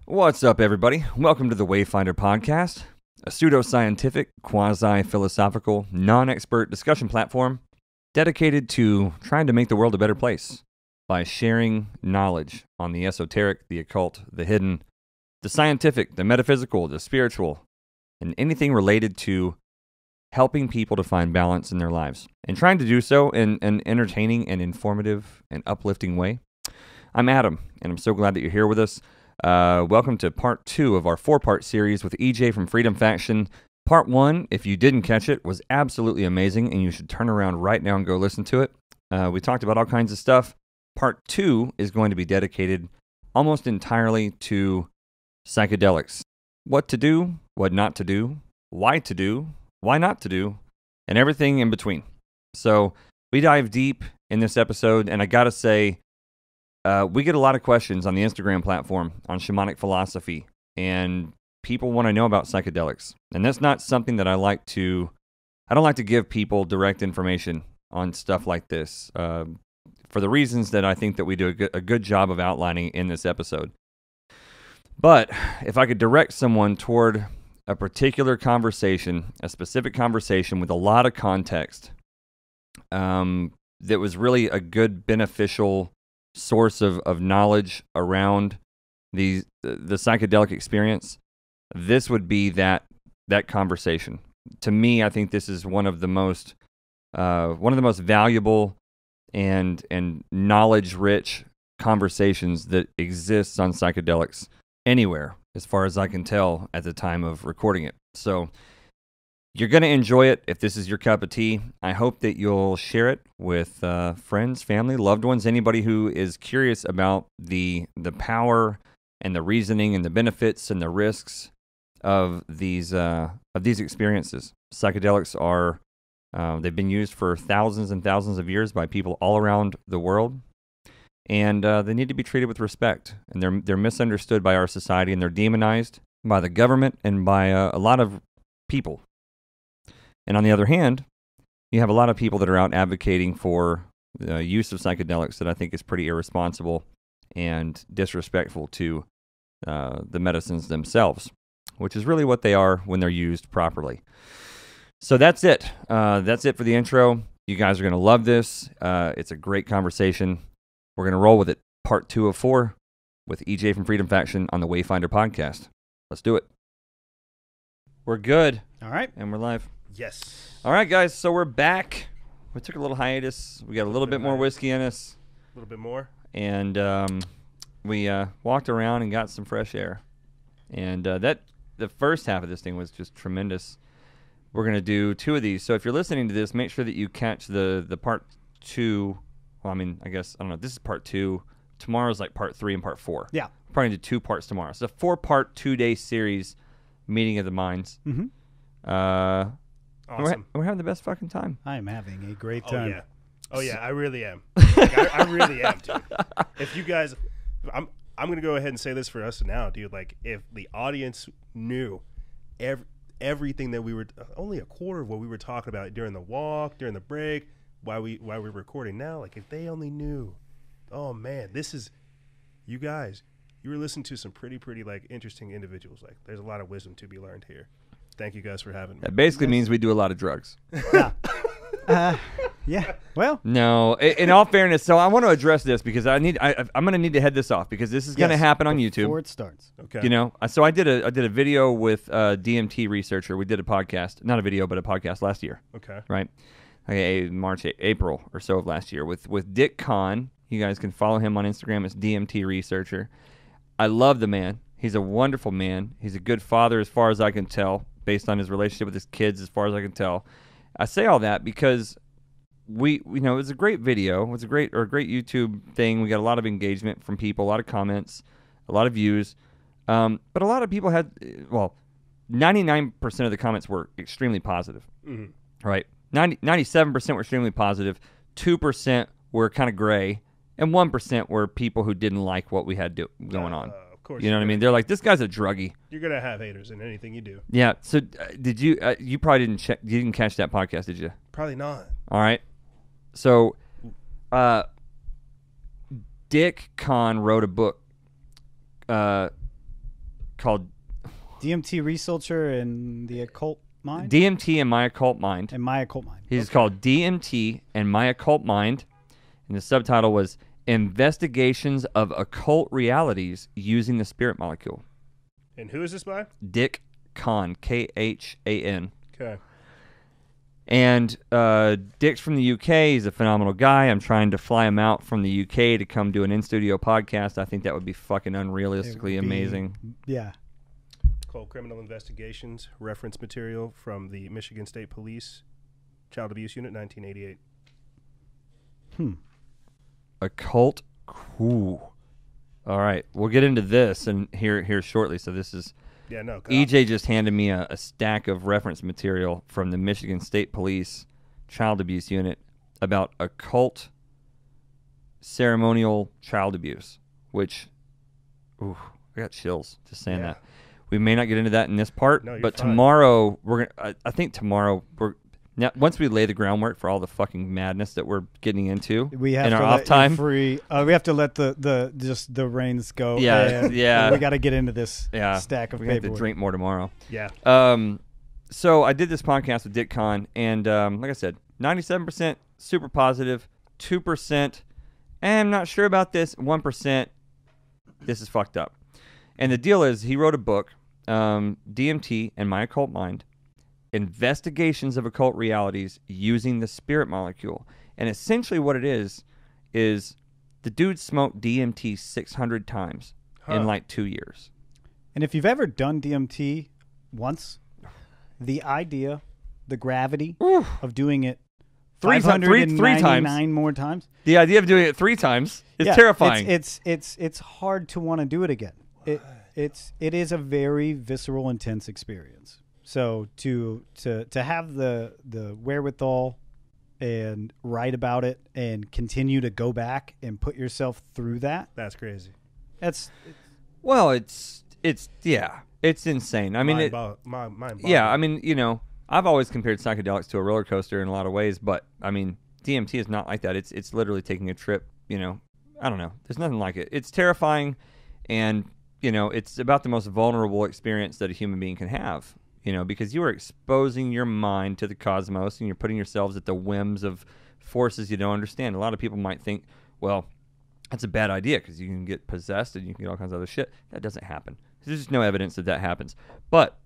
What's up, everybody? Welcome to the Wayfinder podcast, a pseudoscientific, quasi-philosophical, non-expert discussion platform dedicated to trying to make the world a better place by sharing knowledge on the esoteric, the occult, the hidden, the scientific, the metaphysical, the spiritual, and anything related to helping people to find balance in their lives, and trying to do so in an entertaining and informative and uplifting way. I'm Adam, and I'm so glad that you're here with us. Welcome to part 2 of our 4-part series with EJ from Freedom Faction. Part 1, if you didn't catch it, was absolutely amazing, and you should turn around right now and go listen to it. We talked about all kinds of stuff. Part 2 is going to be dedicated almost entirely to psychedelics. What to do, what not to do, why not to do, and everything in between. So we dive deep in this episode, and I gotta say, we get a lot of questions on the Instagram platform on shamanic philosophy, and people want to know about psychedelics. And that's not something that I don't like to give people direct information on stuff like this, for the reasons that I think that we do a good job of outlining in this episode. But if I could direct someone toward a particular conversation, a specific conversation with a lot of context, that was really a good, beneficial source of knowledge around the psychedelic experience, this would be that conversation. To me, I think this is one of the most valuable and knowledge-rich conversations that exists on psychedelics anywhere, as far as I can tell at the time of recording it. So you're going to enjoy it if this is your cup of tea. I hope that you'll share it with friends, family, loved ones, anybody who is curious about the power and the reasoning and the benefits and the risks of these experiences. Psychedelics are they've been used for thousands and thousands of years by people all around the world, and they need to be treated with respect. And they're misunderstood by our society, and they're demonized by the government and by a lot of people. And on the other hand, you have a lot of people that are out advocating for the use of psychedelics that I think is pretty irresponsible and disrespectful to the medicines themselves, which is really what they are when they're used properly. So that's it. That's it for the intro. You guys are going to love this. It's a great conversation. We're going to roll with it. Part 2 of 4 with EJ from Freedom Faction on the Wayfinder podcast. Let's do it. We're good. All right. And we're live. Yes. All right, guys, so we're back. We took a little hiatus. We got a little bit more whiskey in us. A little bit more. And we walked around and got some fresh air. And the first half of this thing was just tremendous. We're going to do 2 of these. So if you're listening to this, make sure that you catch the part 2. Well, I mean, I guess, I don't know. This is part 2. Tomorrow's like part 3 and part 4. Yeah. We're probably going to do 2 parts tomorrow. It's a 4-part, 2-day series, Meeting of the Minds. Mm-hmm. Awesome. We're having the best fucking time. I am having a great time. Oh yeah, I really am. Like, I really am, dude. If you guys, I'm gonna go ahead and say this for us now, dude. Like, if the audience knew everything that we were, only a quarter of what we were talking about during the walk, during the break, while we're recording now, like if they only knew, oh man, this is, you guys, you were listening to some pretty like interesting individuals. Like, there's a lot of wisdom to be learned here. Thank you guys for having me. That basically means we do a lot of drugs. Yeah. Well. No, in all fairness, so I want to address this because I'm going to need to head this off because this is going to happen on YouTube. Before it starts. Okay. You know, so I did a video with a DMT researcher. We did a podcast, not a video, but a podcast last year. Okay. Right? Okay, April or so of last year with Dick Kahn. You guys can follow him on Instagram. It's DMT researcher. I love the man. He's a wonderful man. He's a good father as far as I can tell, based on his relationship with his kids as far as I can tell. I say all that because we know it was a great video. It was a great YouTube thing. We got a lot of engagement from people, a lot of comments, a lot of views. But a lot of people had, 99% of the comments were extremely positive. Mm-hmm. Right? 97% were extremely positive. 2% were kind of gray. And 1% were people who didn't like what we had going on. Of course. You know what I mean? They're like, this guy's a druggie. You're gonna have haters in anything you do. Yeah. So did you? You probably didn't check. You didn't catch that podcast, did you? Probably not. All right. So, Dick Kahn wrote a book called DMT Researcher and the Occult Mind? DMT and My Occult Mind. And My Occult Mind. He's called DMT and My Occult Mind. And the subtitle was Investigations of Occult Realities Using the Spirit Molecule. And who is this by? Dick Kahn, Khan. Okay. And Dick's from the UK. He's a phenomenal guy. I'm trying to fly him out from the UK to come do an in-studio podcast. I think that would be fucking unrealistically amazing. Yeah. Called Criminal Investigations, reference material from the Michigan State Police Child Abuse Unit, 1988. Occult. Ooh. All right. We'll get into this and here shortly. So this is... Yeah, no. EJ just handed me a stack of reference material from the Michigan State Police Child Abuse Unit about occult ceremonial child abuse, which, ooh, I got chills just saying that. We may not get into that in this part, but fine. tomorrow we're gonna. I think tomorrow now once we lay the groundwork for all the fucking madness that we're getting into We have in to our let off time. you free. We have to let the reins go. Yeah, yeah. We got to get into this Yeah, stack of we have to paperwork. drink more tomorrow. Yeah. So I did this podcast with Dick Kahn, and like I said, 97% super positive, 2%, I'm not sure about this, 1%, this is fucked up. And the deal is, he wrote a book, DMT and My Occult Mind, Investigations of Occult Realities Using the Spirit Molecule. And essentially what it is the dude smoked DMT 600 times in like 2 years. And if you've ever done DMT once, the idea, the gravity of doing it Three times. 599 more times. The idea of doing it 3 times is terrifying. It's hard to want to do it again. It is a very visceral, intense experience. So to have the wherewithal and write about it and continue to go back and put yourself through that, That's crazy. it's insane. I mean, mind yeah, I mean, you know, I've always compared psychedelics to a roller coaster in a lot of ways, but I mean, DMT is not like that. It's literally taking a trip, you know. I don't know. There's nothing like it. It's terrifying, and you know, it's about the most vulnerable experience that a human being can have, you know, because you are exposing your mind to the cosmos and you're putting yourselves at the whims of forces you don't understand. A lot of people might think, well, that's a bad idea because you can get possessed and you can get all kinds of other shit. That doesn't happen. There's just no evidence that happens. But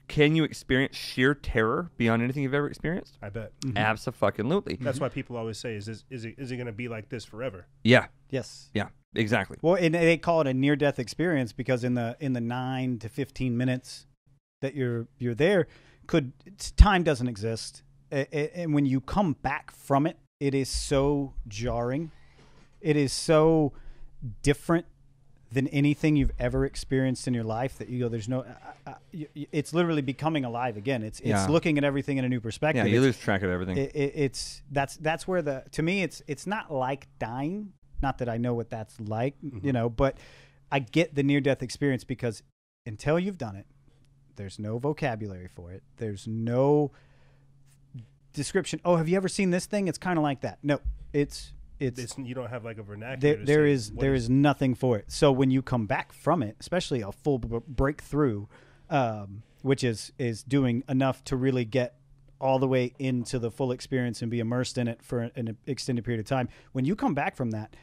can you experience sheer terror beyond anything you've ever experienced? I bet. Mm-hmm. Abso-fucking-lutely. That's why people always say, is it going to be like this forever? Yeah. yes. Yeah. Exactly. Well, and they call it a near-death experience because in the 9 to 15 minutes that you're there, time doesn't exist, and when you come back from it, it is so jarring. It is so different than anything you've ever experienced in your life that you go, there's no. It's literally becoming alive again. It's looking at everything in a new perspective. Yeah, you lose track of everything. That's where to me it's not like dying. Not that I know what that's like, you know, but I get the near-death experience because until you've done it, there's no vocabulary for it. There's no description. Oh, have you ever seen this thing? It's kind of like that. No, it's you don't have like a vernacular. There is nothing for it. So when you come back from it, especially a full breakthrough, which is doing enough to really get all the way into the full experience and be immersed in it for an extended period of time. When you come back from that,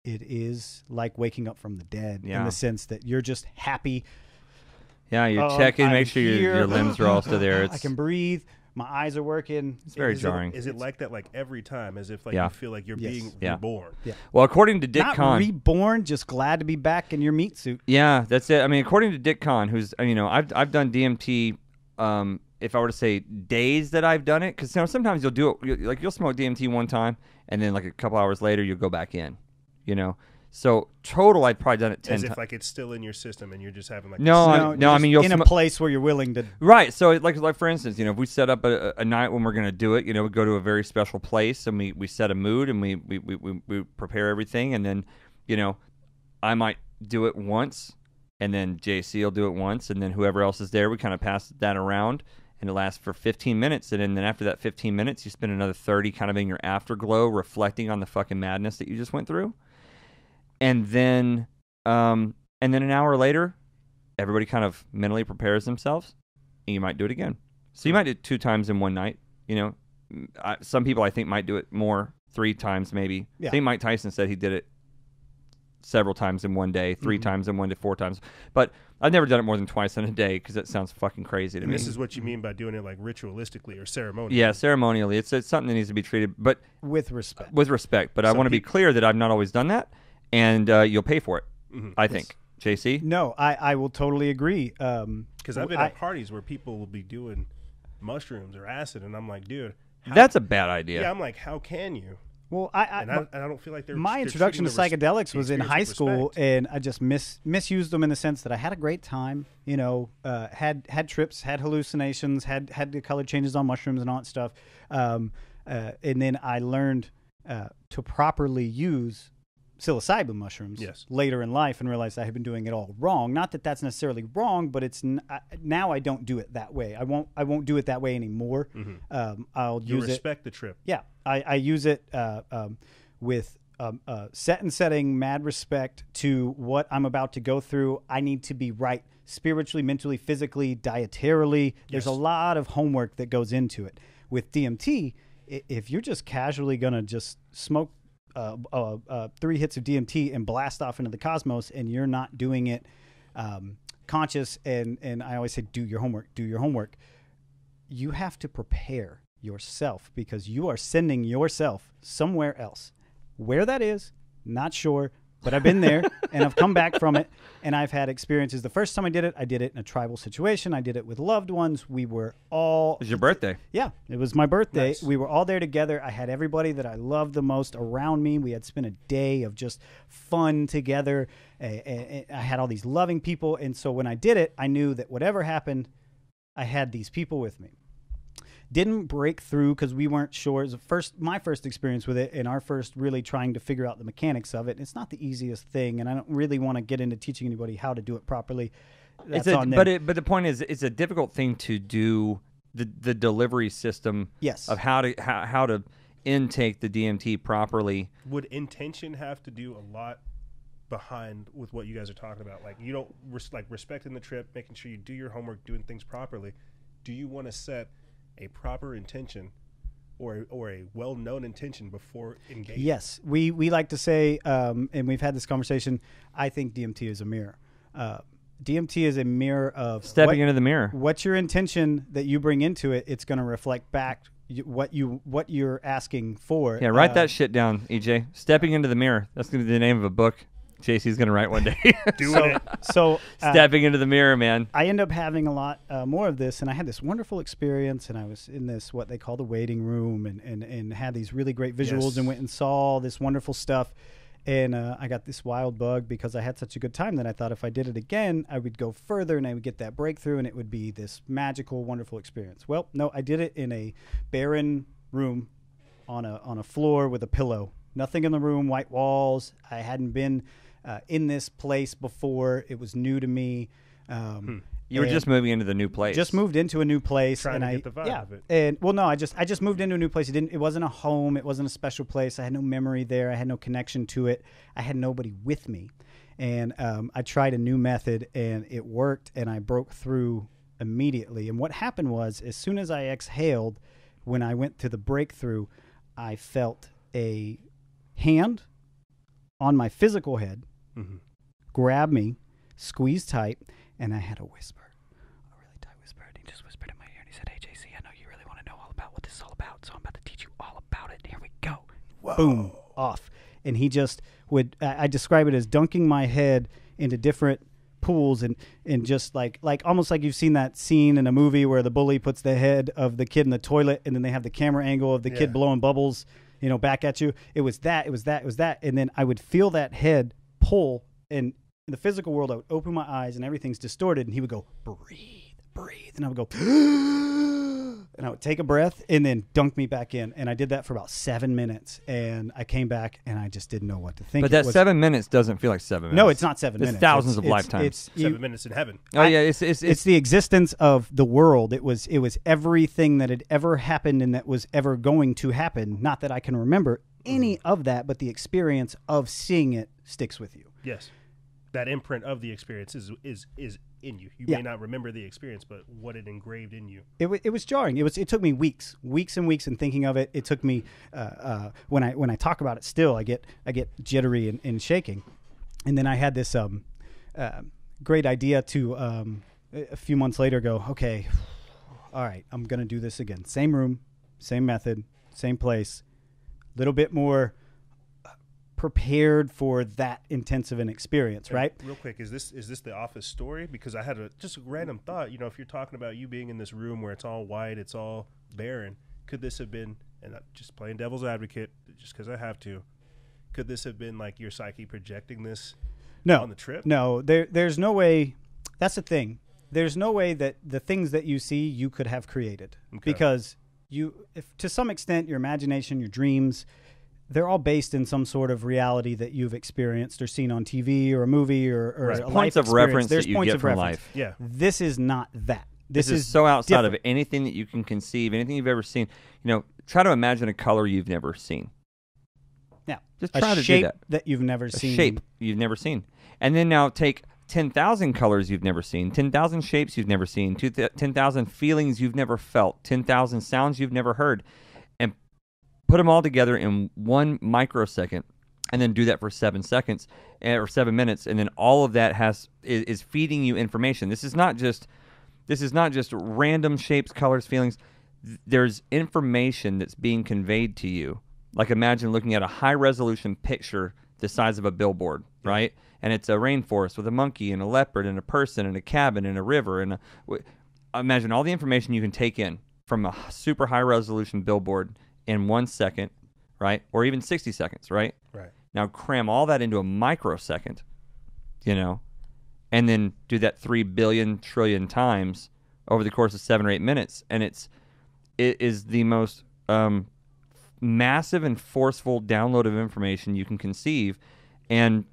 it is like waking up from the dead in the sense that you're just happy. Yeah, you're checking, make sure your limbs are all still there. I can breathe. My eyes are working. It's very jarring. Is it like that like every time, as if like you feel like you're being reborn? Yeah. Well, according to Dick Kahn, reborn, just glad to be back in your meat suit. Yeah, that's it. I mean, according to Dick Kahn, who's I've done DMT. If I were to say days that I've done it, because sometimes you'll do it, you'll smoke DMT one time, and then like a couple hours later you'll go back in, you know. So total, I'd probably done it 10 times. As if like it's still in your system and you're just having like no. I mean, you'll in a place where you're willing to. Right. So like for instance, you know, if we set up a night when we're going to do it, you know, we go to a very special place and we set a mood and we prepare everything, and then, you know, I might do it once, and then JC will do it once, and then whoever else is there, we kind of pass that around. And it lasts for 15 minutes, and then after that 15 minutes, you spend another 30 kind of in your afterglow reflecting on the fucking madness that you just went through. And then an hour later, everybody kind of mentally prepares themselves, and you might do it again. So you might do it 2 times in one night. You know, some people I think might do it more, 3 times maybe. Yeah. I think Mike Tyson said he did it several times in one day, 3 times in one day, 4 times. But I've never done it more than twice in a day because that sounds fucking crazy to And me. this is what you mean by doing it like ritualistically or ceremonially. Yeah, ceremonially. It's something that needs to be treated, but With respect. with respect. But I want to be clear that I've not always done that, and you'll pay for it, I think. JC? No, I will totally agree. Because I've been at parties where people will be doing mushrooms or acid, and I'm like, dude, That's a bad idea. Yeah, I'm like, how can you? Well, I don't feel like my introduction to psychedelics was in high school, and I just misused them in the sense that I had a great time. You know, had trips, had hallucinations, had the color changes on mushrooms and all that stuff, and then I learned to properly use psilocybin mushrooms later in life and realized I had been doing it all wrong. Not that that's necessarily wrong, but it's now I don't do it that way. I won't do it that way anymore. I'll use it. Respect the trip. Yeah, I use it with set and setting, mad respect to what I'm about to go through. I need to be right spiritually, mentally, physically, dietarily. There's a lot of homework that goes into it. With DMT, if you're just casually gonna just smoke 3 hits of DMT and blast off into the cosmos, and you're not doing it conscious, and I always say do your homework. You have to prepare yourself because you are sending yourself somewhere else. Where that is, not sure, but I've been there and I've come back from it, and I've had experiences. The first time I did it in a tribal situation. I did it with loved ones. We were all... It was your birthday. Yeah, it was my birthday. Nice. We were all there together. I had everybody that I loved the most around me. We had spent a day of just fun together. I had all these loving people, and so when I did it, I knew that whatever happened, I had these people with me. Didn't break through because we weren't sure. It was my first experience with it, and our first really trying to figure out the mechanics of it. It's not the easiest thing, and I don't really want to get into teaching anybody how to do it properly. That's on them. But the point is, it's a difficult thing to do the delivery system of how to intake the DMT properly. Would intention have to do a lot behind with what you guys are talking about? Like, you don't respecting the trip, making sure you do your homework, doing things properly. Do you want to set a proper intention or a well-known intention before engaging? Yes. We like to say, and we've had this conversation, I think DMT is a mirror. DMT is a mirror of... Stepping into the mirror. What's your intention that you bring into it, it's going to reflect back what you're asking for. Yeah, write that shit down, EJ. Stepping into the mirror. That's going to be the name of a book JC's going to write one day. Stepping into the mirror, man. I end up having a lot more of this, and I had this wonderful experience, and I was in this, what they call the waiting room, and had these really great visuals and went and saw all this wonderful stuff. And I got this wild bug because I had such a good time that I thought if I did it again, I would go further and I would get that breakthrough, and it would be this magical, wonderful experience. Well, no, I did it in a barren room on a floor with a pillow. Nothing in the room, white walls. I hadn't been in this place before. It was new to me. You were just moving into the new place. Just moved into a new place, trying and to get the vibe of it. And well, no, I just moved into a new place. It wasn't a home. It wasn't a special place. I had no memory there. I had no connection to it. I had nobody with me, and I tried a new method, and it worked, and I broke through immediately. And what happened was, as soon as I exhaled, when I went to the breakthrough, I felt a hand on my physical head, grab me, squeeze tight, and I had a whisper, a really tight whisper. And he just whispered in my ear, and he said, "Hey, JC, I know you really want to know all about what this is all about, so I'm about to teach you all about it. Here we go." Whoa. Boom, off. And he just would, I describe it as dunking my head into different pools and just like almost like you've seen that scene in a movie where the bully puts the head of the kid in the toilet, and then they have the camera angle of the kid blowing bubbles, back at you. It was that. And then I would feel that head pull, and in the physical world, I would open my eyes and everything's distorted, and he would go, breathe. And I would go, and I would take a breath and then dunk me back in. And I did that for about 7 minutes, and I came back and I just didn't know what to think. But that 7 minutes doesn't feel like 7 minutes. No, it's not 7 minutes. It's thousands of lifetimes. It's 7 minutes in heaven. Oh yeah, it's the existence of the world. It was everything that had ever happened and that was ever going to happen. Not that I can remember any of that, but the experience of seeing it sticks with you. Yes. that imprint of the experience is in you. You may not remember the experience, but what it engraved in you. It was jarring. It took me weeks and weeks in thinking of it. It took me when I talk about it still, I get jittery and shaking. And then I had this great idea to a few months later go, okay, all right, I'm going to do this again. Same room, same method, same place, a little bit more prepared for that intensive an experience, right? Real quick, is this the Office story? Because I had just a random thought. You know, if you're talking about you being in this room where it's all white, it's all barren, could this have been, and I'm just playing devil's advocate just because I have to, could this have been like your psyche projecting this on the trip? No, there's no way. That's the thing. There's no way that the things that you see you could have created, because if to some extent your imagination, your dreams, they're all based in some sort of reality that you've experienced or seen on TV or a movie or right. a Points life of experience. reference There's that you points get of from reference. life. Yeah. This is not that. This is so outside different. of anything that you can conceive, anything you've ever seen. You know, try to imagine a color you've never seen. Yeah. Just try to shape do that. You've never seen. A shape you've never seen. And then now take 10,000 colors you've never seen, 10,000 shapes you've never seen, 10,000 feelings you've never felt, 10,000 sounds you've never heard, and put them all together in 1 microsecond, and then do that for 7 seconds or 7 minutes, and then all of that is feeding you information. This is not just random shapes, colors, feelings. There's information that's being conveyed to you. Like imagine looking at a high-resolution picture the size of a billboard, right? And it's a rainforest with a monkey and a leopard and a person and a cabin and a river. And imagine all the information you can take in from a super high-resolution billboard in 1 second, right? Or even 60 seconds, right? Right. Now cram all that into a microsecond, you know, and then do that 3 billion trillion times over the course of 7 or 8 minutes. And it is the most massive and forceful download of information you can conceive. And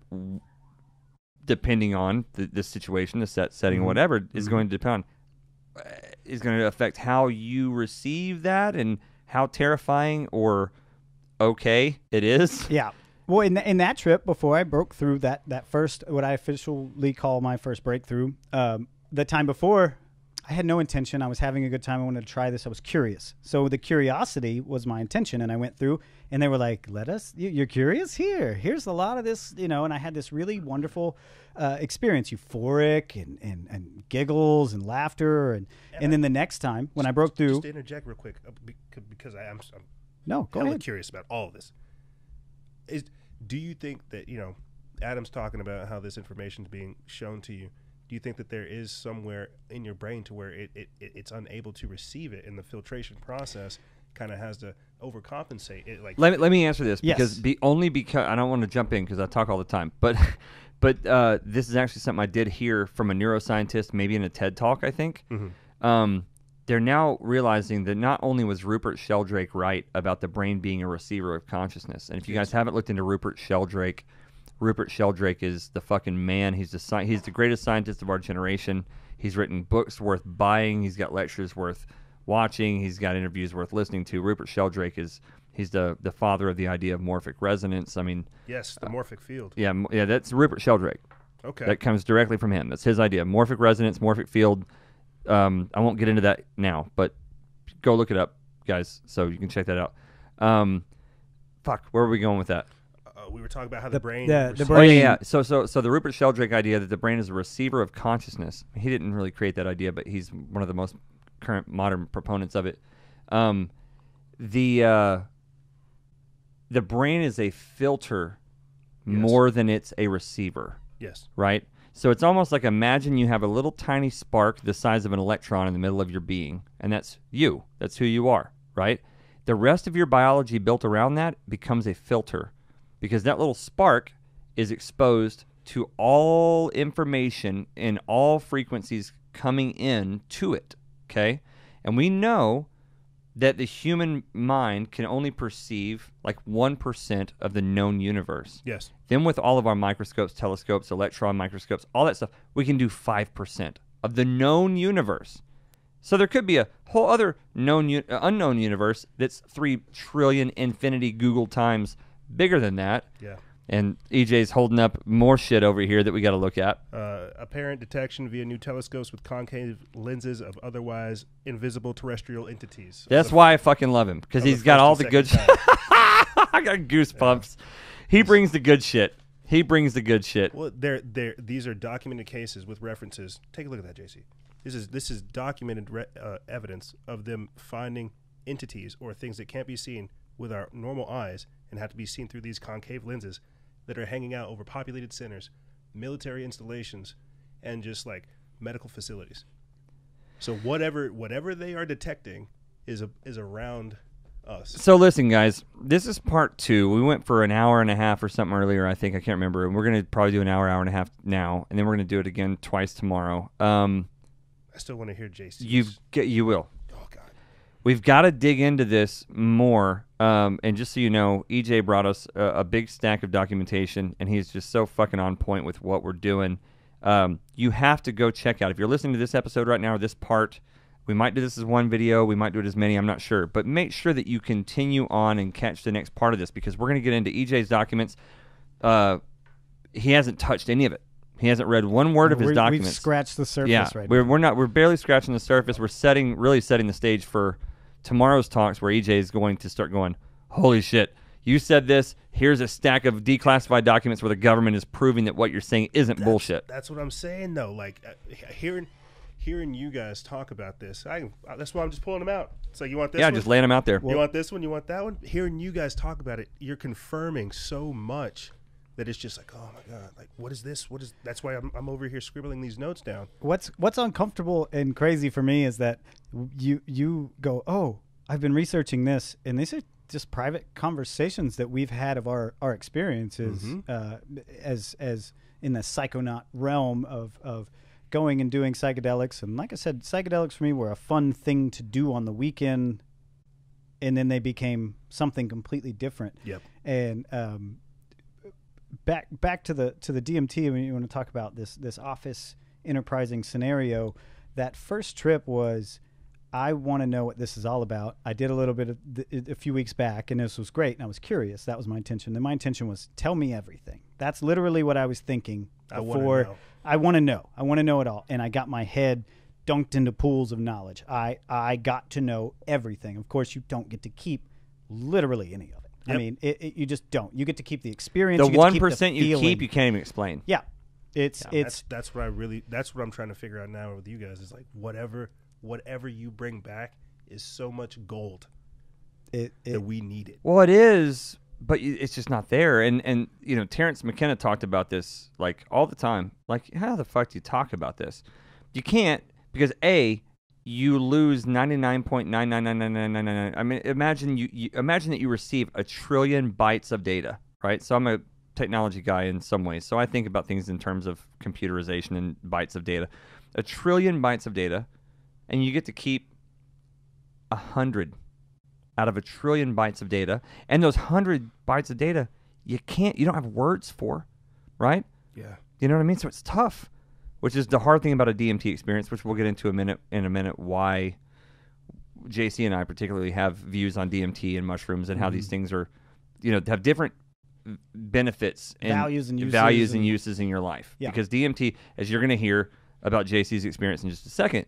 depending on the situation, the setting, or whatever, is going to affect how you receive that and how terrifying or okay it is. Yeah. Well, in that trip, before I broke through that first, what I officially call my first breakthrough, the time before, I had no intention. I was having a good time. I wanted to try this. I was curious. So the curiosity was my intention, and I went through, and they were like, you're curious? Here's a lot of this, you know, and I had this really wonderful experience, euphoric and giggles and laughter. And then the next time when I broke through. Just to interject real quick, because I'm go ahead. curious about all of this. Do you think that, you know, Adam's talking about how this information is being shown to you? Do you think that there is somewhere in your brain to where it's unable to receive it, and the filtration process kind of has to overcompensate it? Like, let me answer this, Yes. because I don't want to jump in because I talk all the time, but this is actually something I did hear from a neuroscientist, maybe in a TED talk, I think. Mm-hmm. They're now realizing that not only was Rupert Sheldrake right about the brain being a receiver of consciousness, and if you guys haven't looked into Rupert Sheldrake is the fucking man. He's the greatest scientist of our generation. He's written books worth buying. He's got lectures worth watching. He's got interviews worth listening to. Rupert Sheldrake he's the father of the idea of morphic resonance. I mean, yes, the morphic field. Yeah, that's Rupert Sheldrake. Okay. That comes directly from him. That's his idea. Morphic resonance, morphic field. I won't get into that now, but go look it up, guys, so you can check that out. Where are we going with that? We were talking about how the brain. the Oh yeah. So the Rupert Sheldrake idea that the brain is a receiver of consciousness. He didn't really create that idea, but he's one of the most current modern proponents of it. The brain is a filter more than it's a receiver. Yes. Right? So it's almost like, imagine you have a little tiny spark the size of an electron in the middle of your being, and that's you. That's who you are, right? The rest of your biology built around that becomes a filter, because that little spark is exposed to all information and all frequencies coming in to it, okay? And we know that the human mind can only perceive like 1% of the known universe. Yes. Then with all of our microscopes, telescopes, electron microscopes, all that stuff, we can do 5% of the known universe. So there could be a whole other unknown universe that's 3 trillion infinity Google times bigger than that. Yeah. And EJ's holding up more shit over here that we got to look at. Apparent detection via new telescopes with concave lenses of otherwise invisible terrestrial entities. That's why I fucking love him, because he's got all the good shit. I got goosebumps. Yeah. He brings the good shit. He brings the good shit. Well, these are documented cases with references. Take a look at that, JC. This is documented evidence of them finding entities or things that can't be seen with our normal eyes and have to be seen through these concave lenses that are hanging out over populated centers, military installations, and just like medical facilities. So whatever they are detecting is around us. So listen, guys, this is part 2. We went for an hour and a half or something earlier, I think. I can't remember. And we're going to probably do an hour and a half now, and then we're going to do it again twice tomorrow. I still want to hear JC. You will. Oh, God. We've got to dig into this more. And just so you know, EJ brought us a big stack of documentation, and he's just so fucking on point with what we're doing. You have to go check out. If you're listening to this episode right now or this part, we might do this as one video. We might do it as many. I'm not sure. But make sure that you continue on and catch the next part of this, because we're going to get into EJ's documents. He hasn't touched any of it. He hasn't read one word of his documents. We've scratched the surface right now. We're We're barely scratching the surface. We're really setting the stage for tomorrow's talks, where EJ is going to start going, holy shit, you said this. Here's a stack of declassified documents where the government is proving that what you're saying isn't bullshit. That's what I'm saying, though. Like, hearing you guys talk about this, that's why I'm just pulling them out. It's like, you want this one? Yeah, just laying them out there. You want this one? You want that one? Hearing you guys talk about it, you're confirming so much that it's just like, oh my God, like, what is this? That's why I'm over here scribbling these notes down. What's uncomfortable and crazy for me is that you go, oh, I've been researching this, and these are just private conversations that we've had of our experiences as in the psychonaut realm of going and doing psychedelics. And like I said, psychedelics for me were a fun thing to do on the weekend, and then they became something completely different. Yep. And back to the DMT. I mean, you want to talk about this office enterprising scenario. That first trip was, I want to know what this is all about. I did a little bit of a few weeks back, and this was great, and I was curious. That was my intention. And my intention was, tell me everything. That's literally what I was thinking before. I want to know. I want to know it all. And I got my head dunked into pools of knowledge. I got to know everything. Of course, you don't get to keep literally any of it. Yep. I mean, you just don't. You get to keep the experience. The 1% you keep, you can't even explain. Yeah, that's what I'm trying to figure out now with you guys. Is like whatever you bring back is so much gold that we need it. Well, it is, but it's just not there. And you know, Terrence McKenna talked about this like all the time. Like, how the fuck do you talk about this? You can't, because you lose 99.9999999. I mean, imagine that you receive 1 trillion bytes of data, right? So I'm a technology guy in some ways, so I think about things in terms of computerization and bytes of data. 1 trillion bytes of data, and you get to keep 100 out of 1 trillion bytes of data, and those 100 bytes of data you don't have words for, right? Yeah. You know what I mean? So it's tough, which is the hard thing about a DMT experience, which we'll get into in a minute, why JC and I particularly have views on DMT and mushrooms and how these things are, have different benefits and values and uses in your life. Yeah. Because DMT, as you're going to hear about JC's experience in just a second,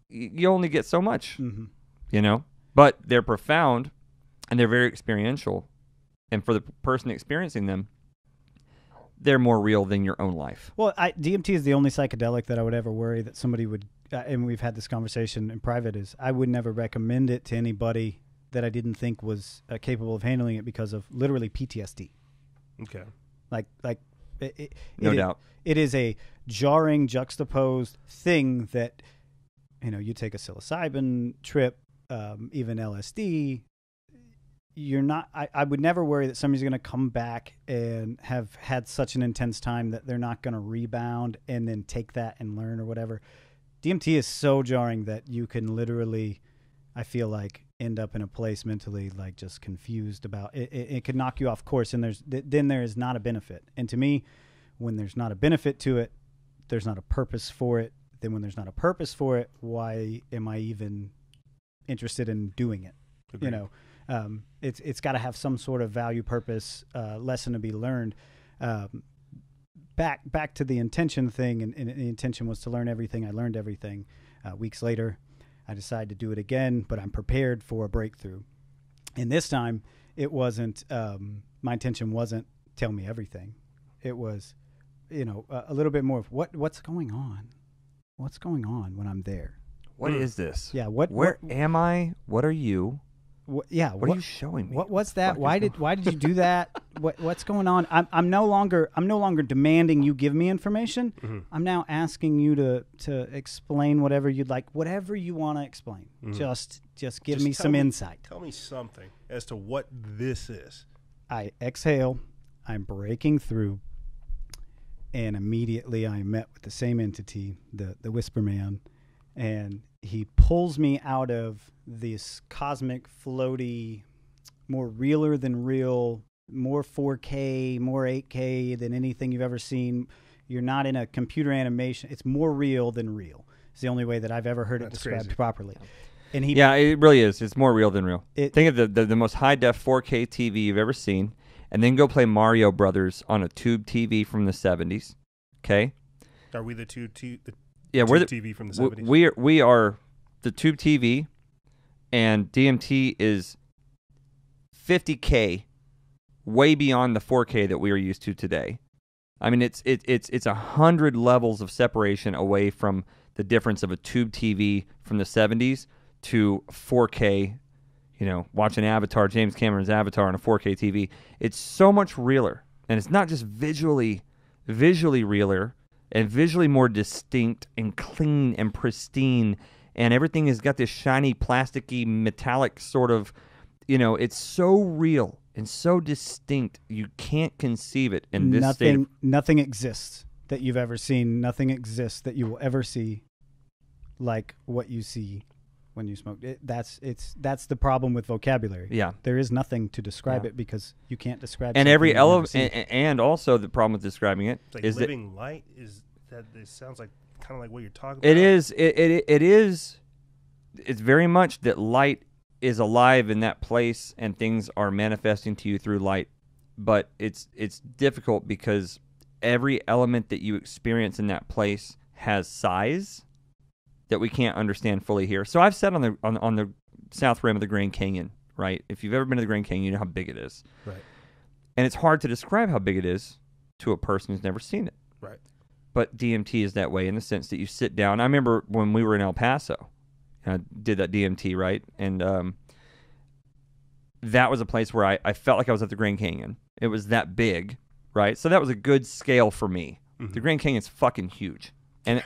you only get so much, but they're profound and they're very experiential. And for the person experiencing them, they're more real than your own life. Well, DMT is the only psychedelic that I would ever worry that somebody would, and we've had this conversation in private, is I would never recommend it to anybody that I didn't think was capable of handling it because of literally PTSD. Okay. No doubt. It is a jarring, juxtaposed thing that, you take a psilocybin trip, even LSD, you're not, I would never worry that somebody's going to come back and have had such an intense time that they're not going to rebound and then take that and learn or whatever. DMT is so jarring that you can literally, I feel like, end up in a place mentally like just confused about it. It could knock you off course, and then there is not a benefit. And to me, when there's not a benefit to it, there's not a purpose for it. Then when there's not a purpose for it, why am I even interested in doing it? Agreed. It's got to have some sort of value, purpose, lesson to be learned. Back to the intention thing, and the intention was to learn everything. I learned everything. Weeks later, I decided to do it again, but I'm prepared for a breakthrough. And this time, it wasn't. My intention wasn't tell me everything. It was, a little bit more of what's going on. What's going on when I'm there? What is this? Yeah. Where am I? What are you? What are you showing me? What's that? Why did you do that? What's going on? I'm no longer demanding you give me information. Mm-hmm. I'm now asking you to explain whatever you'd like, whatever you want to explain. Mm-hmm. Just give me some insight. Tell me something as to what this is. I exhale. I'm breaking through, and immediately I met with the same entity, the Whisper Man, and he pulls me out of this cosmic, floaty, more realer than real, more 4K, more 8K than anything you've ever seen. You're not in a computer animation. It's more real than real. It's the only way that I've ever heard it described crazy. properly. And it really is. It's more real than real. Think of the most high-def 4K TV you've ever seen, and then go play Mario Brothers on a tube TV from the 70s. Okay? Are we the tube we're the TV from the 70s? We are the tube TV, and DMT is 50K, way beyond the 4K that we are used to today. I mean, it's 100 levels of separation away from the difference of a tube TV from the 70s to 4K. Watching Avatar, James Cameron's Avatar on a 4K TV. It's so much realer, and it's not just visually realer, and visually more distinct and clean and pristine, and everything has got this shiny, plasticky, metallic sort of, it's so real and so distinct, you can't conceive it in this state. Nothing exists that you've ever seen. Nothing exists that you will ever see like what you see when you smoke. That's the problem with vocabulary. Yeah. There is nothing to describe it because you can't describe and something every you've never element, seen. and also the problem with describing it It's like is living light. Is that it sounds like kind of like what you're talking about? It is. It is. It's very much that light is alive in that place, and things are manifesting to you through light. But it's difficult because every element that you experience in that place has size that we can't understand fully here. So I've sat on the south rim of the Grand Canyon, right? If you've ever been to the Grand Canyon, you know how big it is. Right. And it's hard to describe how big it is to a person who's never seen it. Right. But DMT is that way in the sense that you sit down. I remember when we were in El Paso, I did that DMT, right? And that was a place where I felt like I was at the Grand Canyon. It was that big, right? So that was a good scale for me. Mm-hmm. The Grand Canyon's fucking huge. And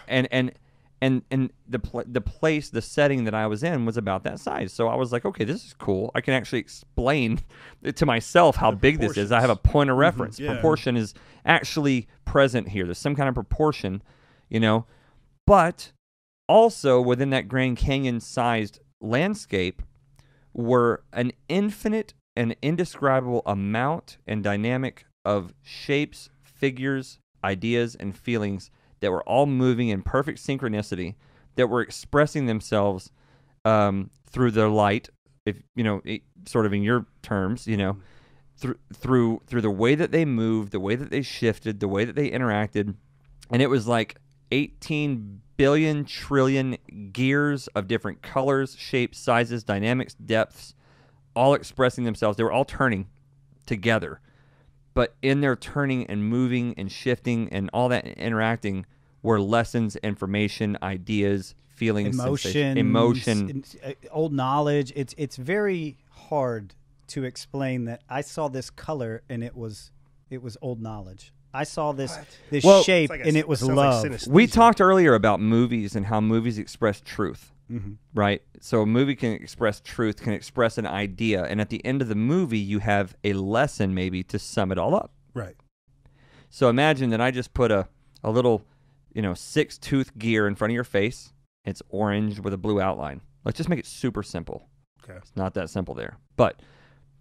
the place, the setting that I was in was about that size. So I was like, okay, this is cool. I can actually explain it to myself how big this is. I have a point of reference. Yeah. Proportion is actually present here. There's some kind of proportion, But also within that Grand Canyon-sized landscape were an infinite and indescribable amount and dynamic of shapes, figures, ideas, and feelings that were all moving in perfect synchronicity, that were expressing themselves through the light, if sort of in your terms, through the way that they moved, the way that they shifted, the way that they interacted, and it was like 18 billion trillion gears of different colors, shapes, sizes, dynamics, depths, all expressing themselves. They were all turning together. But in their turning and moving and shifting and all that interacting were lessons, information, ideas, feelings, emotion, old knowledge. It's very hard to explain that I saw this color and it was old knowledge. I saw this shape and it was love. We talked earlier about movies and how movies express truth. Mm-hmm. Right? So a movie can express truth, can express an idea, and at the end of the movie, you have a lesson maybe to sum it all up. Right. So imagine that I just put a little, 6-tooth gear in front of your face. It's orange with a blue outline. Let's just make it super simple. Okay. It's not that simple there. But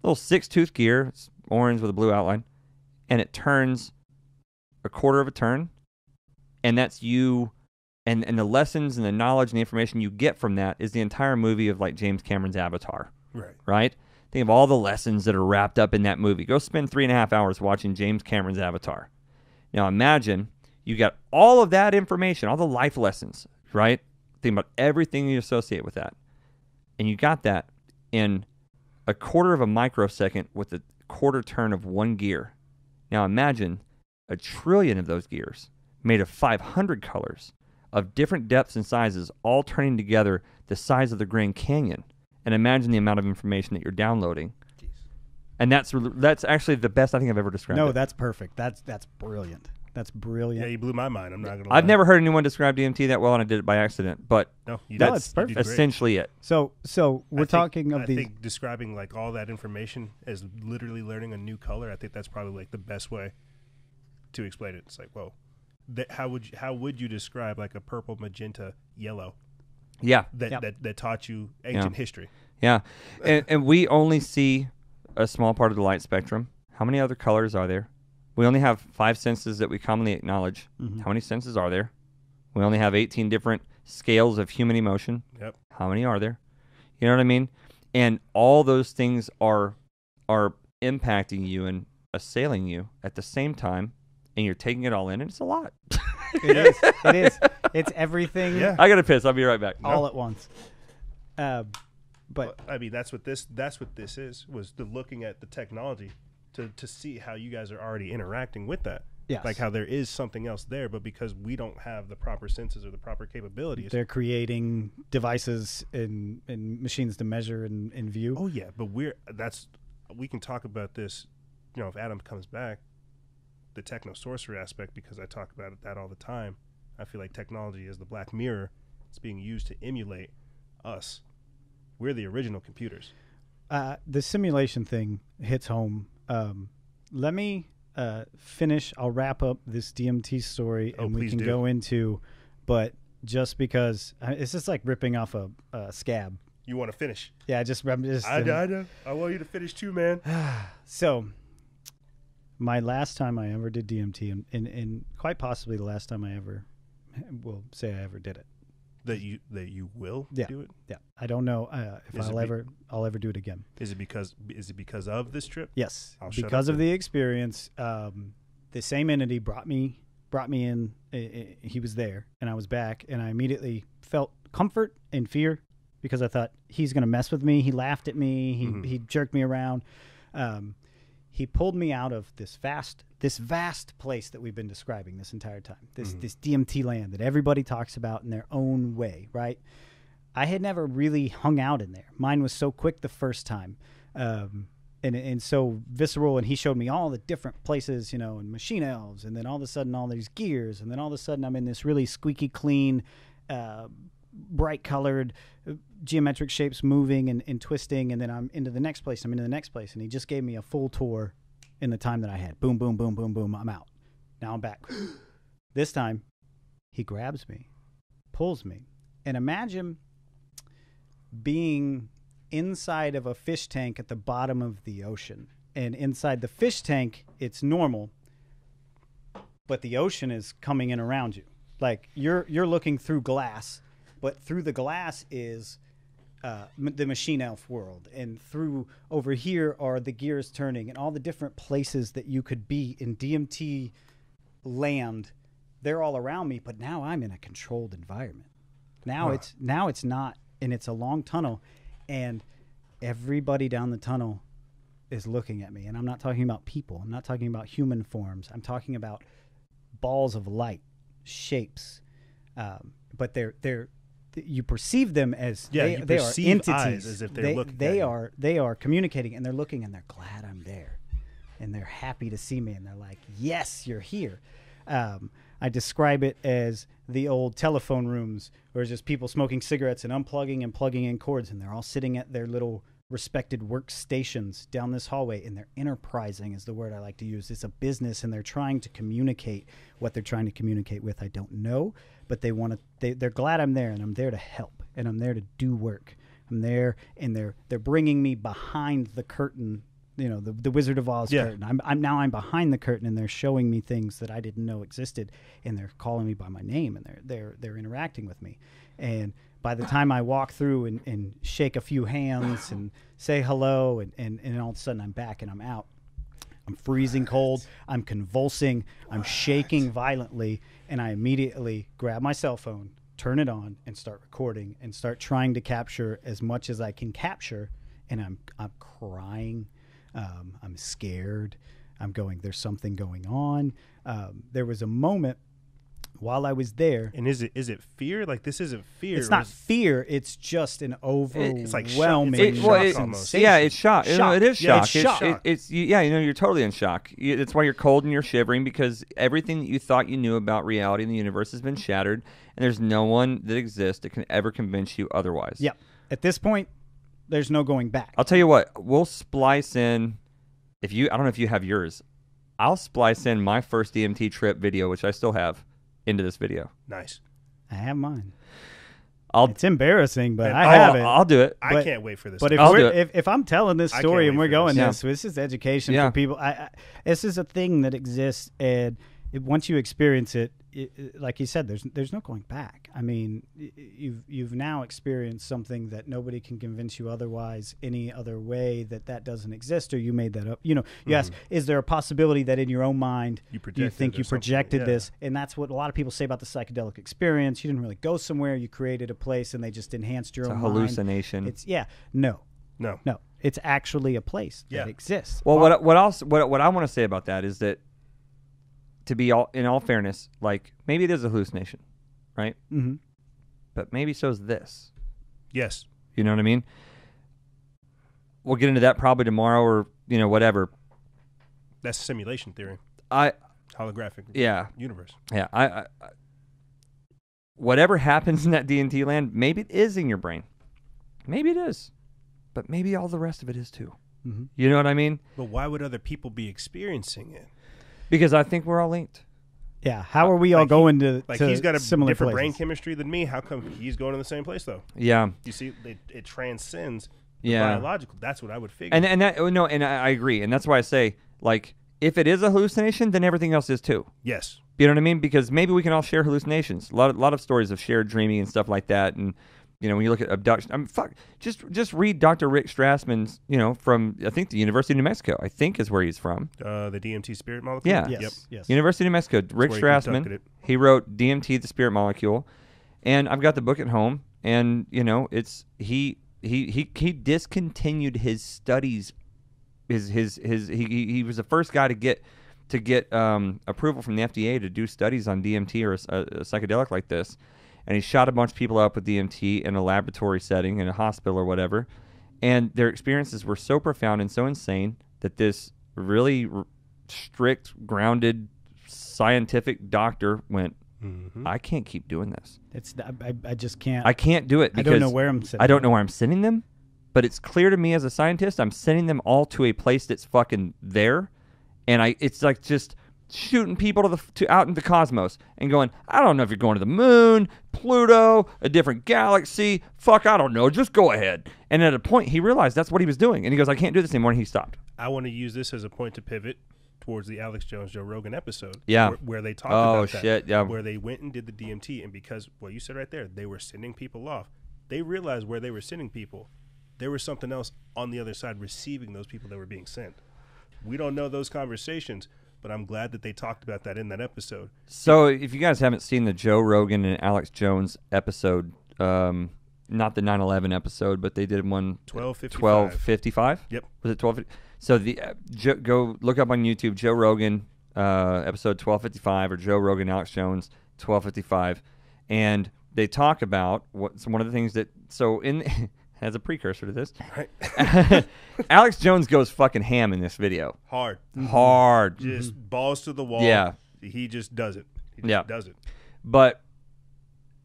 a little 6-tooth gear, it's orange with a blue outline, and it turns a quarter of a turn, and that's you. And the lessons and the knowledge and the information you get from that is the entire movie of like James Cameron's Avatar. Right. Right? Think of all the lessons that are wrapped up in that movie. Go spend 3.5 hours watching James Cameron's Avatar. Now imagine you got all of that information, all the life lessons, right? Think about everything you associate with that. And you got that in a quarter of a microsecond with a quarter turn of one gear. Now imagine 1 trillion of those gears made of 500 colors of different depths and sizes all turning together the size of the Grand Canyon. And imagine the amount of information that you're downloading. Jeez. And that's actually the best I think I've ever described. No, it. That's perfect. That's brilliant. That's brilliant. Yeah, you blew my mind. I'm not going to lie. I've never heard anyone describe DMT that well, and I did it by accident. But that's perfect. essentially it. So I think describing like all that information as literally learning a new color, I think that's probably like the best way to explain it. It's like, whoa, how would you describe like a purple, magenta, yellow? Yeah. That taught you ancient history. Yeah. And we only see a small part of the light spectrum. How many other colors are there? We only have 5 senses that we commonly acknowledge. Mm-hmm. How many senses are there? We only have 18 different scales of human emotion. Yep. How many are there? You know what I mean? And all those things are impacting you and assailing you at the same time, and you're taking it all in, and it's a lot. It is. It's everything. Yeah. I got to piss. I'll be right back. All at once. But well, I mean, that's what this is, was the looking at the technology to see how you guys are already interacting with that. Yes. Like how there is something else there, but because we don't have the proper senses or the proper capabilities. They're creating devices and machines to measure and view. Oh, yeah. But we can talk about this, if Adam comes back, the techno-sorcerer aspect, because I talk about that all the time. I feel like technology is the black mirror. It's being used to emulate us. We're the original computers. The simulation thing hits home. Let me finish. I'll wrap up this DMT story, and we can go into. But just because it's just like ripping off a scab. You want to finish? Yeah, I know. I want you to finish too, man. So, my last time I ever did DMT, and quite possibly the last time I ever will say I ever did it. That you will do it? Yeah. I don't know if I'll ever do it again. Is it because of this trip? Yes. Because of the experience. The same entity brought me in. He was there, and I was back, and I immediately felt comfort and fear because I thought he's going to mess with me. He laughed at me. He jerked me around. He pulled me out of this vast place that we've been describing this entire time. This DMT land that everybody talks about in their own way, right? I had never really hung out in there. Mine was so quick the first time, and so visceral. And he showed me all the different places, and machine elves, and then all of a sudden all these gears, and then all of a sudden I'm in this really squeaky clean, bright colored geometric shapes moving and twisting, and then I'm into the next place. And he just gave me a full tour in the time that I had. Boom, boom, boom, boom, boom. I'm out. Now I'm back. This time he grabs me, pulls me, and imagine being inside of a fish tank at the bottom of the ocean. And inside the fish tank, it's normal, but the ocean is coming in around you. Like you're looking through glass, but through the glass is the machine elf world, and through over here are the gears turning and all the different places that you could be in DMT land. They're all around me, but now I'm in a controlled environment. Now it's not, and it's a long tunnel, and everybody down the tunnel is looking at me. And I'm not talking about people. I'm not talking about human forms. I'm talking about balls of light, shapes, but they're you perceive them as they are entities. Eyes as if they're looking. They are communicating, and they're looking, and they're glad I'm there, and they're happy to see me, and they're like, "Yes, you're here." I describe it as the old telephone rooms, where it's just people smoking cigarettes and unplugging and plugging in cords, and they're all sitting at their little respected workstations down this hallway, and they're enterprising is the word I like to use. It's a business, and they're trying to communicate what they're trying to communicate with. I don't know, but they're glad I'm there, and I'm there to help, and I'm there to do work. I'm there, and they're bringing me behind the curtain, the Wizard of Oz curtain. I'm behind the curtain, and they're showing me things that I didn't know existed, and they're calling me by my name, and they're interacting with me. by the time I walk through and shake a few hands and say hello, and all of a sudden I'm back and I'm out. I'm freezing cold. I'm convulsing. I'm shaking violently. And I immediately grab my cell phone, turn it on, and start recording and start trying to capture as much as I can capture. And I'm crying. I'm scared. I'm going, there's something going on. There was a moment while I was there. And is it fear? Like, this isn't fear. It's not fear. It's just an overwhelming it's like shock sensation. Yeah, it's shock. Shock. It is shock. Yeah, it's shock. It's you're totally in shock. That's why you're cold and you're shivering, because everything that you thought you knew about reality in the universe has been shattered, and there's no one that exists that can ever convince you otherwise. Yeah. At this point, there's no going back. I'll tell you what. We'll splice in. I don't know if you have yours. I'll splice in my first DMT trip video, which I still have, into this video. Nice. I have mine. It's embarrassing, but I have it. I'll do it. I can't wait for this. But if I'm telling this story and we're going this is education for people. This is a thing that exists, and once you experience it, like you said, there's no going back. I mean, you've now experienced something that nobody can convince you otherwise any other way that doesn't exist, or you made that up. You ask, is there a possibility that in your own mind you think you projected this? And that's what a lot of people say about the psychedelic experience. You didn't really go somewhere. You created a place, and they just enhanced your own mind. Hallucination. No. It's actually a place that exists. Well, what I want to say about that is that, to be in all fairness, like, maybe it is a hallucination, right? Mm-hmm. But maybe so is this. Yes. You know what I mean? We'll get into that probably tomorrow, or whatever. That's simulation theory. Holographic. Universe. Yeah. I whatever happens in that DMT land, maybe it is in your brain. Maybe it is, but maybe all the rest of it is too. Mm-hmm. You know what I mean? But why would other people be experiencing it? Because I think we're all linked. Yeah, how are we all going to he's got a similar different places? brain chemistry than me. How come he's going to the same place though? Yeah, you see, it transcends biological. That's what I would figure. And I agree, and that's why I say, like, if it is a hallucination, then everything else is too. Yes, you know what I mean? Because maybe we can all share hallucinations. A lot of stories of shared dreaming and stuff like that, and. When you look at abduction, just read Dr. Rick Strassman's, from, I think, the University of New Mexico, I think is where he's from. The DMT spirit molecule? Yeah. Yes. University of New Mexico, Rick Strassman. He wrote DMT, the spirit molecule. And I've got the book at home, and, it's, he discontinued his studies. He was the first guy to get approval from the FDA to do studies on DMT or a psychedelic like this. And he shot a bunch of people up with DMT in a laboratory setting in a hospital or whatever. And their experiences were so profound and so insane that this really strict, grounded, scientific doctor went, I can't keep doing this. I just can't. I can't do it because I don't know where I'm sending I don't know where I'm sending them. But it's clear to me as a scientist, I'm sending them all to a place that's fucking there. And it's like just shooting people to out in the cosmos and going, I don't know if you're going to the moon, Pluto, a different galaxy. Fuck, I don't know. Just go ahead. And at a point, he realized that's what he was doing. And he goes, I can't do this anymore. And he stopped. I want to use this as a point to pivot towards the Alex Jones, Joe Rogan episode. Yeah. Where they talked about that. Oh, shit. Yeah. Where they went and did the DMT. And because, well, you said right there, they were sending people off. They realized where they were sending people. There was something else on the other side receiving those people that were being sent. We don't know those conversations, but I'm glad that they talked about that in that episode. So if you guys haven't seen the Joe Rogan and Alex Jones episode, not the 9/11 episode, but they did one 12:55. Yep. Was it 12? So go look up on YouTube Joe Rogan episode 12:55 or Joe Rogan Alex Jones 12:55, and they talk about one of the things that as a precursor to this. Right. Alex Jones goes fucking ham in this video. Hard. Just balls to the wall. Yeah. He just does it. He just does it. But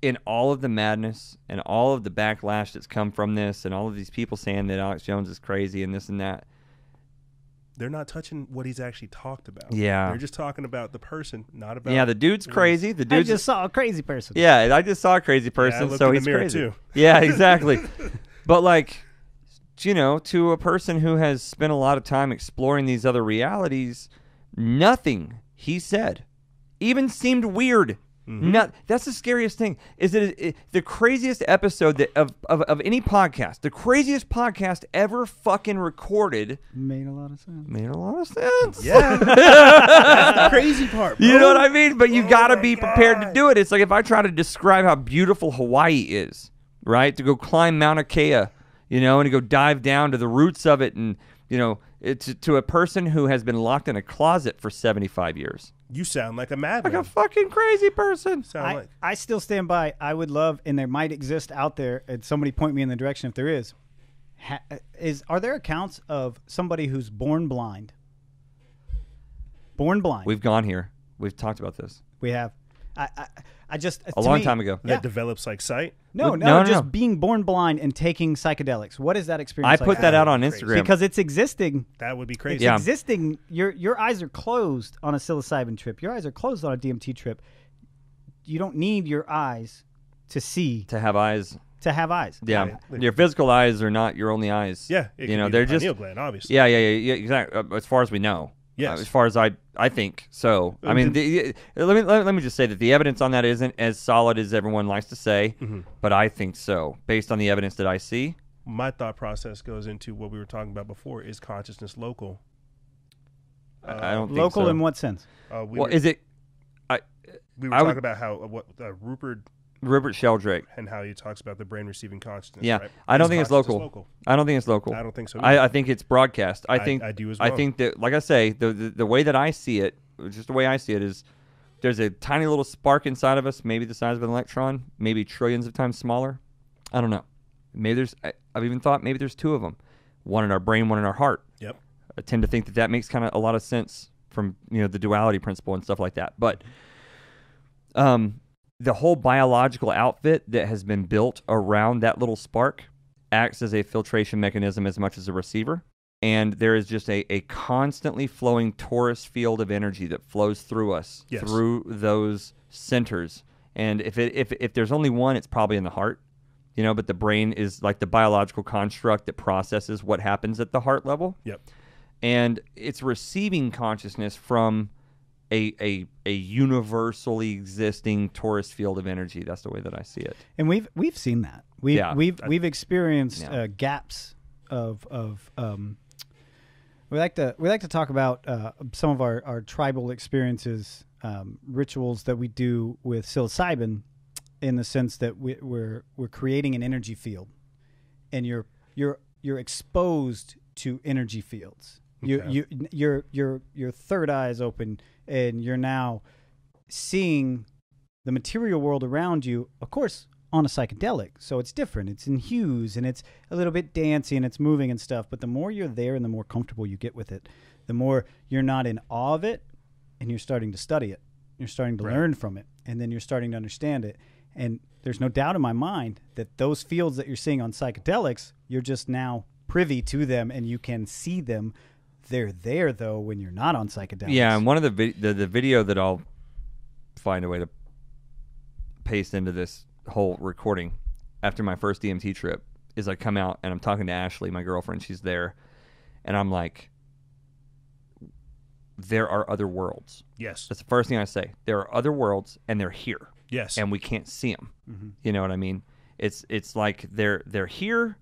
in all of the madness and all of the backlash that's come from this and all of these people saying that Alex Jones is crazy and this and that, they're not touching what he's actually talked about. Yeah. They're just talking about the person, not about... Yeah, the dude's crazy. I just saw a crazy person. Yeah, I just saw a crazy person, yeah, so he's crazy. Too. Yeah, exactly. But, like, to a person who has spent a lot of time exploring these other realities, nothing he said even seemed weird. That's the scariest thing. Is that the craziest episode of any podcast, the craziest podcast ever fucking recorded, Made a lot of sense. Yeah. That's the crazy part, bro. You know what I mean? But you got to be prepared to do it. It's like if I try to describe how beautiful Hawaii is, right? To go climb Mauna Kea, and to go dive down to the roots of it, and it's to a person who has been locked in a closet for 75 years. You sound like a madman. Like a fucking crazy person. I still stand by. I would love, and there might exist out there, and somebody point me in the direction if there is. Are there accounts of somebody who's born blind? Born blind. We've gone here. We've talked about this. We have. I just a long time ago. That develops like sight. No, just being born blind and taking psychedelics. What is that experience? I put that out on Instagram because it's existing. That would be crazy. It's existing. Your eyes are closed on a psilocybin trip. Your eyes are closed on a DMT trip. You don't need your eyes to see. To have eyes. Yeah. Your physical eyes are not your only eyes. Yeah. They're just pineal gland, obviously. Yeah, exactly. As far as we know. Yes. As far as I think so. I mean, let me just say that the evidence on that isn't as solid as everyone likes to say, but I think so, based on the evidence that I see. My thought process goes into what we were talking about before: is consciousness local? I don't think local so. In what sense? Is it? We were talking about how Rupert Sheldrake and how he talks about the brain receiving consciousness. Yeah, right? I don't think it's local. I don't think it's local. I don't think so. I think it's broadcast. I do as well. I think that, like I say, the way that I see it, just the way I see it is, there's a tiny little spark inside of us, maybe the size of an electron, maybe trillions of times smaller. I don't know. Maybe I've even thought maybe there's two of them, one in our brain, one in our heart. Yep. I tend to think that makes kind of a lot of sense from the duality principle and stuff like that. But the whole biological outfit that has been built around that little spark acts as a filtration mechanism as much as a receiver. And there is just a constantly flowing torus field of energy that flows through us, through those centers. And if there's only one, it's probably in the heart, but the brain is like the biological construct that processes what happens at the heart level. Yep. And it's receiving consciousness from a universally existing torus field of energy. That's the way that I see it. And we've seen that. We've experienced gaps of we like to talk about some of our tribal experiences, rituals that we do with psilocybin, in the sense that we're creating an energy field, and you're exposed to energy fields. Okay. Your third eye is open, and you're now seeing the material world around you, of course, on a psychedelic. So it's different. It's in hues, and it's a little bit dancey, and it's moving and stuff. But the more you're there and the more comfortable you get with it, the more you're not in awe of it, and you're starting to study it. You're starting to learn from it, and then you're starting to understand it. And there's no doubt in my mind that those fields that you're seeing on psychedelics, you're just now privy to them, and you can see them. They're there, though, when you're not on psychedelics. Yeah, and one of the video that I'll find a way to paste into this whole recording after my first DMT trip is I come out and I'm talking to Ashley, my girlfriend. She's there, and I'm like, there are other worlds. Yes. That's the first thing I say. There are other worlds, and they're here. Yes. And we can't see them. Mm-hmm. You know what I mean? It's like they're here.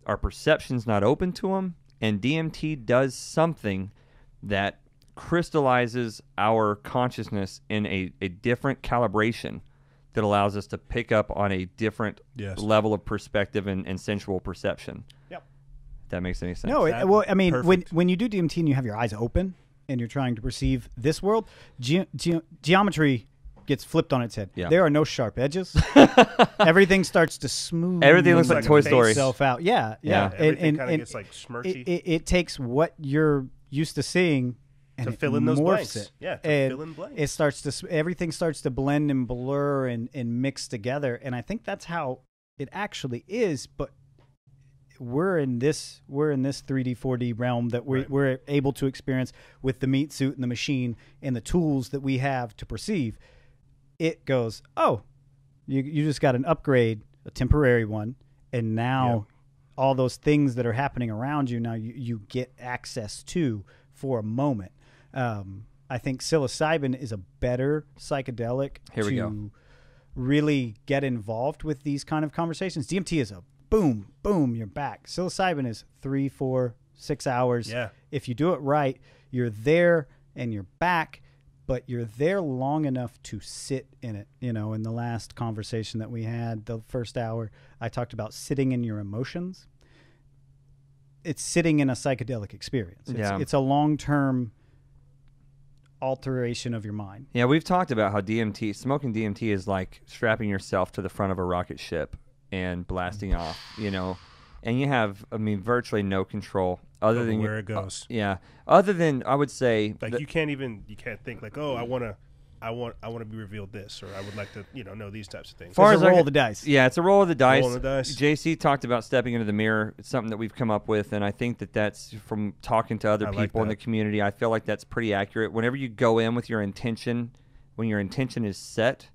Our perception's not open to them. And DMT does something that crystallizes our consciousness in a different calibration that allows us to pick up on a different level of perspective and sensual perception. Yep. If that makes any sense. No, well, I mean, when you do DMT and you have your eyes open and you're trying to perceive this world, geometry gets flipped on its head. Yeah. There are no sharp edges. Everything starts to smooth. Everything looks like Toy Story. Itself out. Yeah. Everything kind of gets like smirchy. It takes what you're used to seeing and to fill in those blanks. It. Yeah, to fill in blanks. Everything starts to blend and blur and mix together. And I think that's how it actually is. But we're in this 3D, 4D realm that we're able to experience with the meat suit and the machine and the tools that we have to perceive. It goes, oh, you just got an upgrade, a temporary one, and now all those things that are happening around you, now you get access to for a moment. I I think psilocybin is a better psychedelic Here we to go. really get involved with these kind of conversations. DMT is a boom, boom, you're back. Psilocybin is 3, 4, 6 hours. Yeah. If you do it right, you're there and you're back, but you're there long enough to sit in it. You know, in the last conversation that we had, the first hour, I talked about sitting in your emotions. It's sitting in a psychedelic experience. It's a long-term alteration of your mind. Yeah, we've talked about how smoking DMT is like strapping yourself to the front of a rocket ship and blasting off, you know, and you have, I mean, virtually no control other than where it goes. Yeah. Other than, I would say, like you can't think like, oh, I want to be revealed this, or I would like to, you know these types of things. It's a roll of the dice. Yeah, it's a roll of the dice. Roll of the dice. JC talked about stepping into the mirror. It's something that we've come up with, and I think that's from talking to other people in the community. I feel like that's pretty accurate. Whenever you go in with your intention, when your intention is set,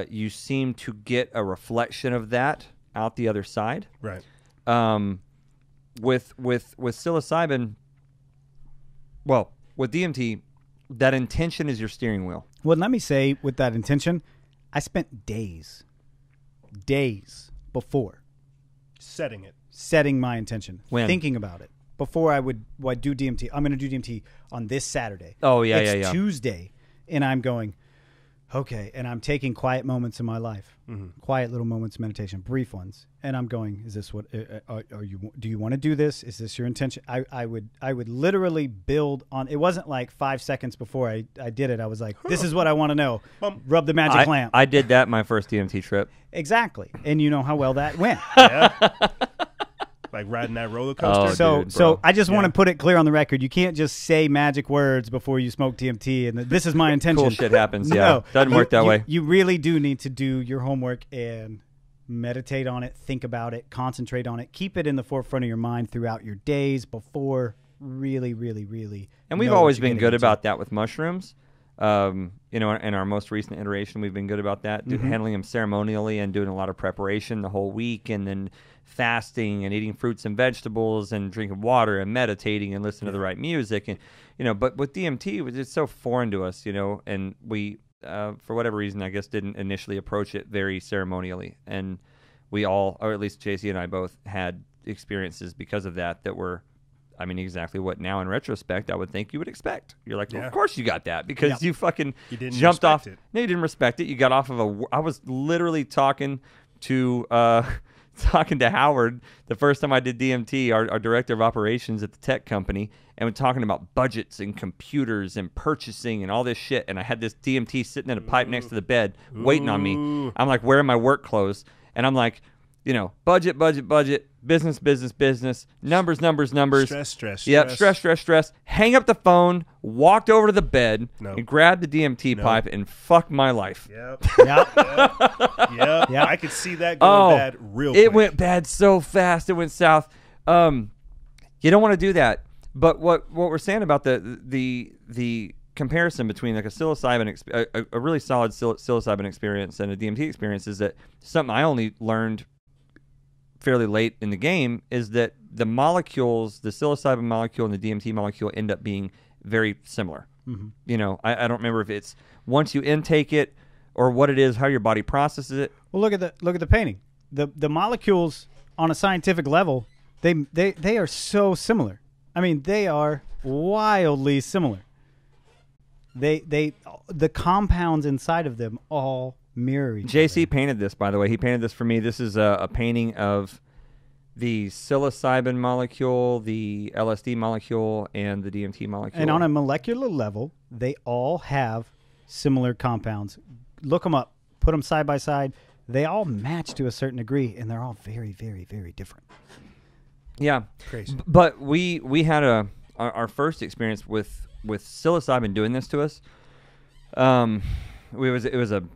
you seem to get a reflection of that out the other side. Right. With psilocybin, well, with DMT, that intention is your steering wheel. Well, let me say, with that intention, I spent days before setting my intention, thinking about it before I would do DMT. I'm going to do DMT on this Saturday. Oh yeah, it's Tuesday, and I'm going, okay, and I'm taking quiet moments in my life, quiet little moments of meditation, brief ones, and I'm going, is this what are you? Do you want to do this? Is this your intention? I would literally build on. It wasn't like 5 seconds before I did it. I was like, this is what I want to know. Rub the magic lamp. I did that my first DMT trip. Exactly, and you know how well that went. Yeah. Like riding that roller coaster. So I just want to put it clear on the record. You can't just say magic words before you smoke DMT, and this is my intention. Cool shit happens. Yeah, doesn't work that way. You really do need to do your homework and meditate on it, think about it, concentrate on it, keep it in the forefront of your mind throughout your days before really. And we've always been good about that with mushrooms. You know, in our most recent iteration, we've been good about that, handling them ceremonially and doing a lot of preparation the whole week, and then fasting and eating fruits and vegetables and drinking water and meditating and listening to the right music. And, you know, but with DMT, it's so foreign to us, you know, and we, for whatever reason, I guess, didn't initially approach it very ceremonially. And we all, or at least JC and I both, had experiences because of that were, I mean, exactly what now in retrospect I would think you would expect. You're like, well, of course you got that because you fucking jumped off. No, you didn't respect it. You got off of I was literally talking to Howard the first time I did DMT, our director of operations at the tech company, and we're talking about budgets and computers and purchasing and all this shit. And I had this DMT sitting in a pipe next to the bed waiting on me. I'm like wearing my work clothes, and I'm like, you know, budget, business, numbers. Stress. Yep, stress. Hang up the phone, walked over to the bed, and grabbed the DMT pipe and fucked my life. Yep. I could see that going bad real quick. It went bad so fast. It went south. You don't want to do that. But what we're saying about the comparison between like a really solid psilocybin experience and a DMT experience is that something I only learned fairly late in the game is that the molecules, the psilocybin molecule and the DMT molecule, end up being very similar. You know, I don't remember if it's once you intake it or what it is, how your body processes it. Well, look at the painting. The molecules on a scientific level, they are so similar. I mean, they are wildly similar. The compounds inside of them all mirror each JC other. painted this, by the way. He painted this for me. This is a painting of the psilocybin molecule, the LSD molecule, and the DMT molecule. And on a molecular level, they all have similar compounds. Look them up. Put them side by side. They all match to a certain degree, and they're all very, very, very different. Yeah. Crazy. But we had our first experience with psilocybin doing this to us. It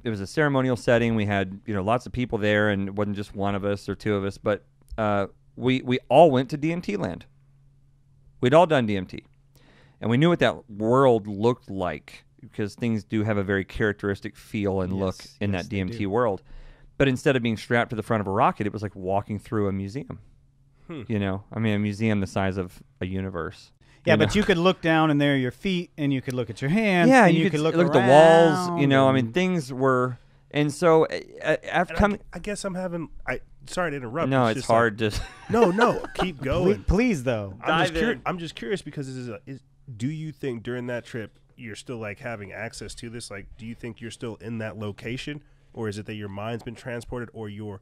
was a ceremonial setting. We had, you know, lots of people there, and it wasn't just one of us or two of us, but we all went to DMT land. We'd all done DMT, and we knew what that world looked like because things do have a very characteristic feel and look in that DMT world. But instead of being strapped to the front of a rocket, it was like walking through a museum. You know, I mean, a museum the size of a universe. Yeah, but you could look down and there are your feet, and you could look at your hands. Yeah, and you could look look at the walls. You know, I mean, things were, and so after coming. I guess I'm having. Sorry to interrupt. No, it's hard to. No, keep going. Please, though. I'm just curious because do you think during that trip you're still like having access to this? Like, do you think you're still in that location, or is it that your mind's been transported, or your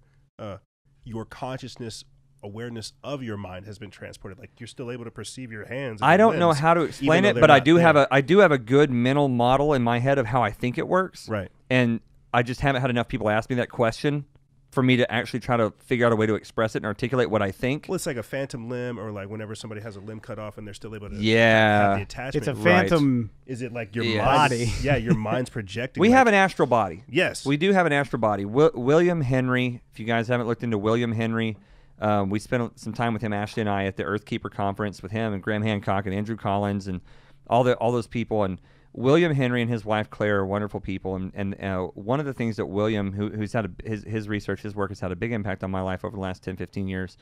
consciousness, awareness of your mind has been transported? Like, you're still able to perceive your hands. And I your don't know limbs, how to explain even it, though but they're I do not there. have a good mental model in my head of how I think it works. Right. And I just haven't had enough people ask me that question for me to actually try to figure out a way to express it and articulate what I think. Well, it's like a phantom limb, or like whenever somebody has a limb cut off and they're still able to have the attachment. It's a phantom. Is it like your body? Yeah, your mind's projecting. We have an astral body. Yes. We do have an astral body. William Henry, if you guys haven't looked into William Henry, we spent some time with him, Ashley and I, at the Earthkeeper conference with him and Graham Hancock and Andrew Collins and all those people. And William Henry and his wife Claire are wonderful people. And one of the things that William, who's had his research, his work has had a big impact on my life over the last 10, 15 years,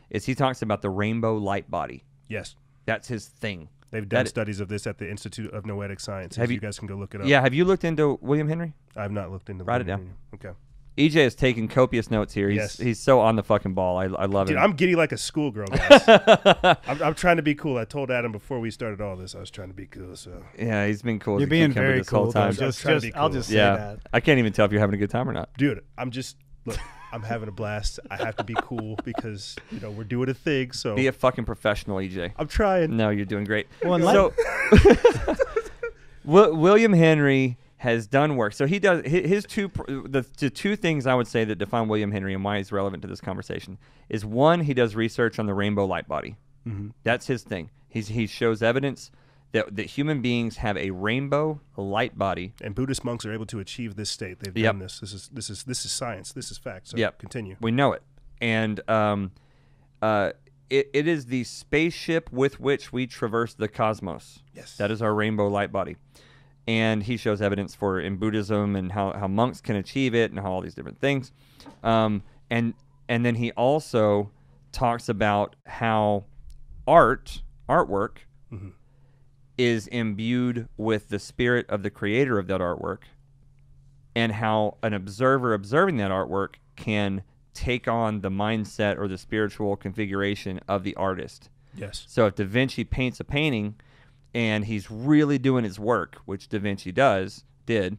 is he talks about the rainbow light body. Yes. That's his thing. They've done studies of this at the Institute of Noetic Sciences. You guys can go look it up. Yeah, have you looked into William Henry? I've not looked into Write it William down. Henry. Okay. EJ is taking copious notes here. He's so on the fucking ball. I love it. Dude, I'm giddy like a schoolgirl, guys. I'm trying to be cool. I told Adam before we started all this I was trying to be cool. So yeah, he's been cool. You're being very this cool whole time. I'll just say that. I can't even tell if you're having a good time or not. Dude, I'm having a blast. I have to be cool because we're doing a thing. So be a fucking professional, EJ. I'm trying. No, you're doing great. Well, William Henry has done work. So he does the two things I would say that define William Henry and why he's relevant to this conversation is, one, he does research on the rainbow light body. Mm-hmm. That's his thing. He shows evidence that human beings have a rainbow light body, and Buddhist monks are able to achieve this state. They've done this. This is science. This is fact. So continue. We know it, and it is the spaceship with which we traverse the cosmos. Yes, that is our rainbow light body. And he shows evidence for in Buddhism and how monks can achieve it and how all these different things. And then he also talks about how artwork mm-hmm. is imbued with the spirit of the creator of that artwork, and how an observer observing that artwork can take on the mindset or the spiritual configuration of the artist. Yes. So if Da Vinci paints a painting and he's really doing his work, which Da Vinci did,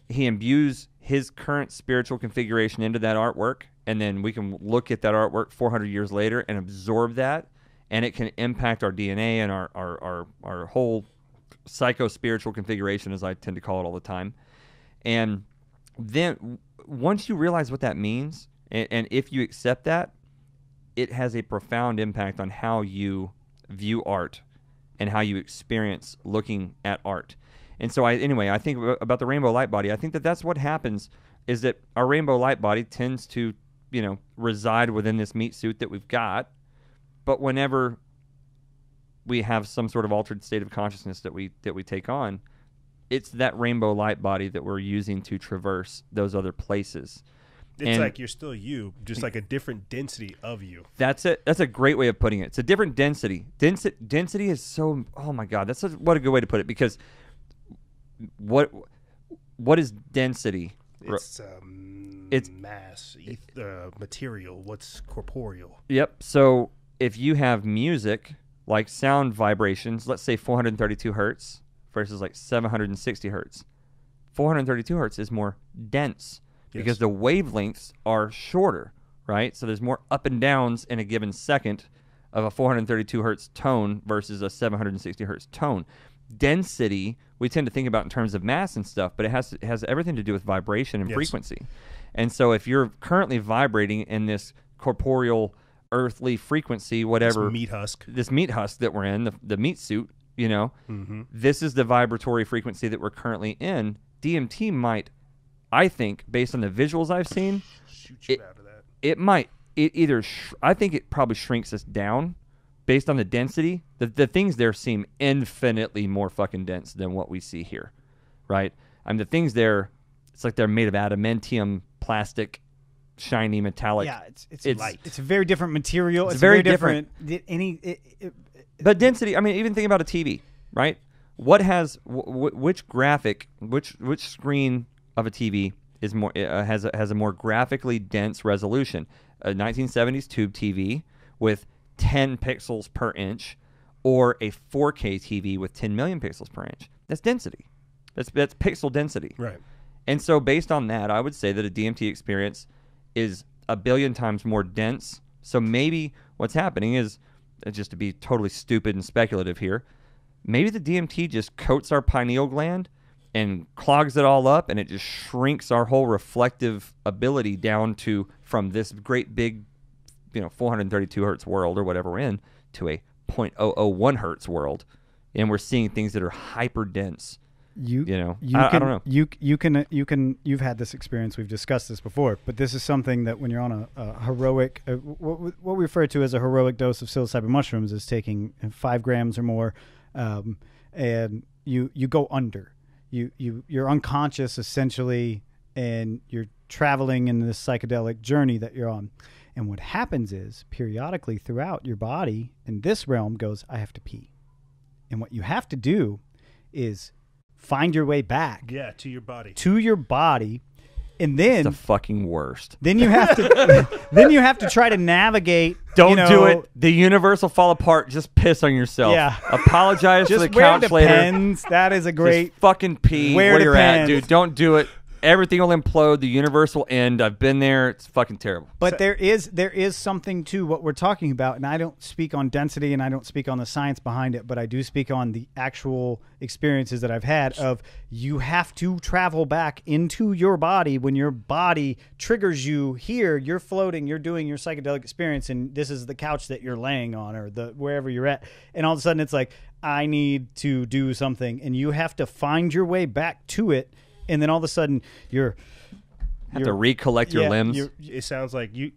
he imbues his current spiritual configuration into that artwork, and then we can look at that artwork 400 years later and absorb that, and it can impact our DNA and our whole psycho-spiritual configuration, as I tend to call it all the time. And then once you realize what that means, and if you accept that, it has a profound impact on how you view art and how you experience looking at art. And so I think about the rainbow light body. I think that's what happens, is that our rainbow light body tends to, reside within this meat suit that we've got. But whenever we have some sort of altered state of consciousness that we take on, it's that rainbow light body that we're using to traverse those other places. It's like you're still you, just like a different density of you. That's it. That's a great way of putting it. It's a different density. Density is so. Oh my God, what a good way to put it. Because what is density? It's mass, material. What's corporeal? Yep. So if you have music like sound vibrations, let's say 432 hertz versus like 760 hertz, 432 hertz is more dense. Yes. Because the wavelengths are shorter, right? So there's more up and downs in a given second of a 432 hertz tone versus a 760 hertz tone. Density, we tend to think about in terms of mass and stuff, but it has everything to do with vibration and frequency. And so if you're currently vibrating in this corporeal, earthly frequency, whatever. This meat husk that we're in, the meat suit, mm-hmm. This is the vibratory frequency that we're currently in. DMT might, I think, based on the visuals I've seen, I think it probably shrinks us down based on the density. The things there seem infinitely more fucking dense than what we see here, right? The things there, it's like they're made of adamantium, plastic, shiny, metallic. Yeah, it's light. It's a very different material. It's very different. But density, I mean, even think about a TV, right? What has which graphic, which screen of a TV is more has a more graphically dense resolution? A 1970s tube TV with 10 pixels per inch, or a 4K TV with 10 million pixels per inch. That's density. That's pixel density. Right. And so based on that, I would say that a DMT experience is a billion times more dense. So maybe what's happening is, just to be totally stupid and speculative here, maybe the DMT just coats our pineal gland and clogs it all up, and it just shrinks our whole reflective ability down to, from this great big, 432 hertz world or whatever we're in, to a 0.001 hertz world, and we're seeing things that are hyper dense. I don't know. You've had this experience. We've discussed this before, but this is something that when you're on a heroic, what we refer to as a heroic dose of psilocybin mushrooms is taking 5 grams or more, and you go under. You're unconscious essentially, and you're traveling in this psychedelic journey that you're on. And what happens is periodically throughout your body in this realm goes, I have to pee. And what you have to do is find your way back. Yeah, to your body. And then it's the fucking worst. Then you have to try to navigate. Don't do it. The universe will fall apart. Just piss on yourself. Yeah. Apologize to the couch later. Depends. That is a great. Just fucking pee where you're at, dude. Don't do it. Everything will implode. The universe will end. I've been there. It's fucking terrible. But there is something to what we're talking about, and I don't speak on density, and I don't speak on the science behind it, but I do speak on the actual experiences that I've had of you have to travel back into your body. When your body triggers you here, you're floating, you're doing your psychedelic experience, and this is the couch that you're laying on or wherever you're at, and all of a sudden it's like, I need to do something, and you have to find your way back to it. And then all of a sudden, you have to recollect your limbs. It sounds like you,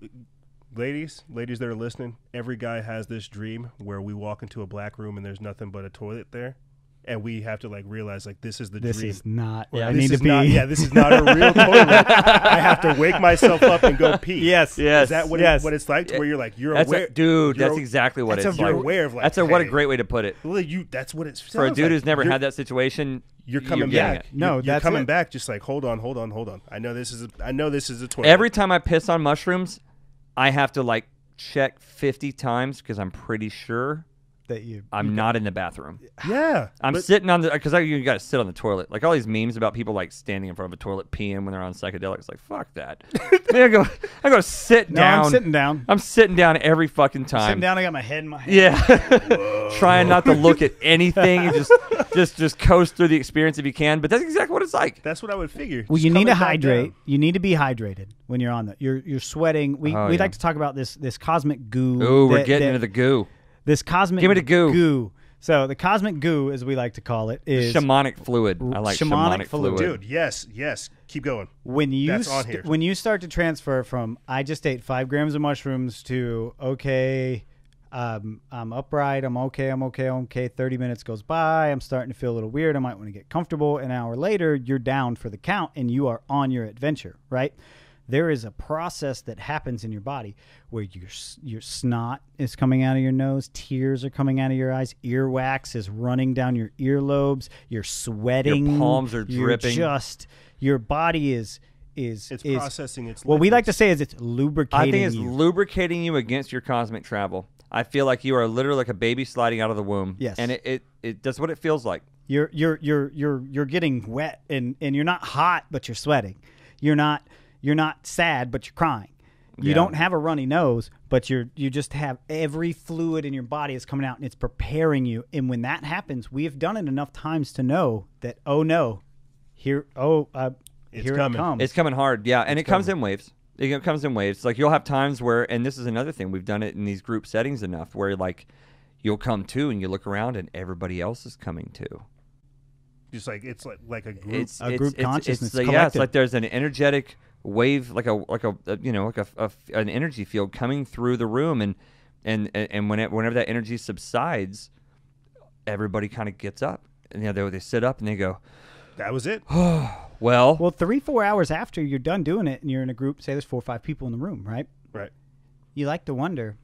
ladies that are listening, every guy has this dream where we walk into a black room and there's nothing but a toilet there. And we have to realize this is the dream. This is not where I need to be. This is not a real toilet. I have to wake myself up and go pee. Yes. Is that what it's like? To where you're like, you're aware. That's exactly what it's like. You're aware of what a great way to put it. Well, that's what it's for a dude who's never had that situation. You're coming back. You're coming back. Just like, hold on. I know this is a toilet. Every time I piss on mushrooms, I have to check 50 times because I'm pretty sure that I'm not in the bathroom. Yeah, I'm sitting on because you got to sit on the toilet. Like all these memes about people standing in front of a toilet peeing when they're on psychedelics. Like fuck that. I go sit down. I'm sitting down. I'm sitting down every fucking time. Sitting down. I got my head in my hand. Yeah, trying not to look at anything and just coast through the experience if you can. But that's exactly what it's like. That's what I would figure. Well, you need to hydrate. You need to be hydrated when you're on that. You're sweating. We like to talk about this cosmic goo. Ooh, we're getting into the goo. This cosmic Give me the goo. So the cosmic goo, as we like to call it, is shamanic fluid. I like shamanic fluid. Dude, yes. Keep going. When you That's on here. When you start to transfer from I just ate 5 grams of mushrooms to I'm upright, I'm okay. 30 minutes goes by, I'm starting to feel a little weird. I might want to get comfortable. An hour later, you're down for the count and you are on your adventure, right? There is a process that happens in your body where your snot is coming out of your nose, tears are coming out of your eyes, earwax is running down your earlobes, you're sweating, your palms are dripping. Your body is processing its. What we like to say is it's lubricating. I think it's lubricating you against your cosmic travel. I feel like you are literally like a baby sliding out of the womb. Yes, and it that's what it feels like. You're getting wet and you're not hot, but you're sweating. You're not sad, but you're crying. You don't have a runny nose, but you just have every fluid in your body is coming out and it's preparing you. And when that happens, we have done it enough times to know that here it comes. It's coming hard, yeah, and it comes in waves. It comes in waves. Like you'll have times where, and this is another thing, we've done it in these group settings enough where you'll come to and you look around and everybody else is coming to. Just it's like a group, group consciousness. It's like there's an energetic wave, like an energy field coming through the room, and whenever that energy subsides, everybody kind of gets up and they sit up and they go, that was it. well 3-4 hours after you're done doing it and you're in a group, say there's 4 or 5 people in the room, right? You like to wonder,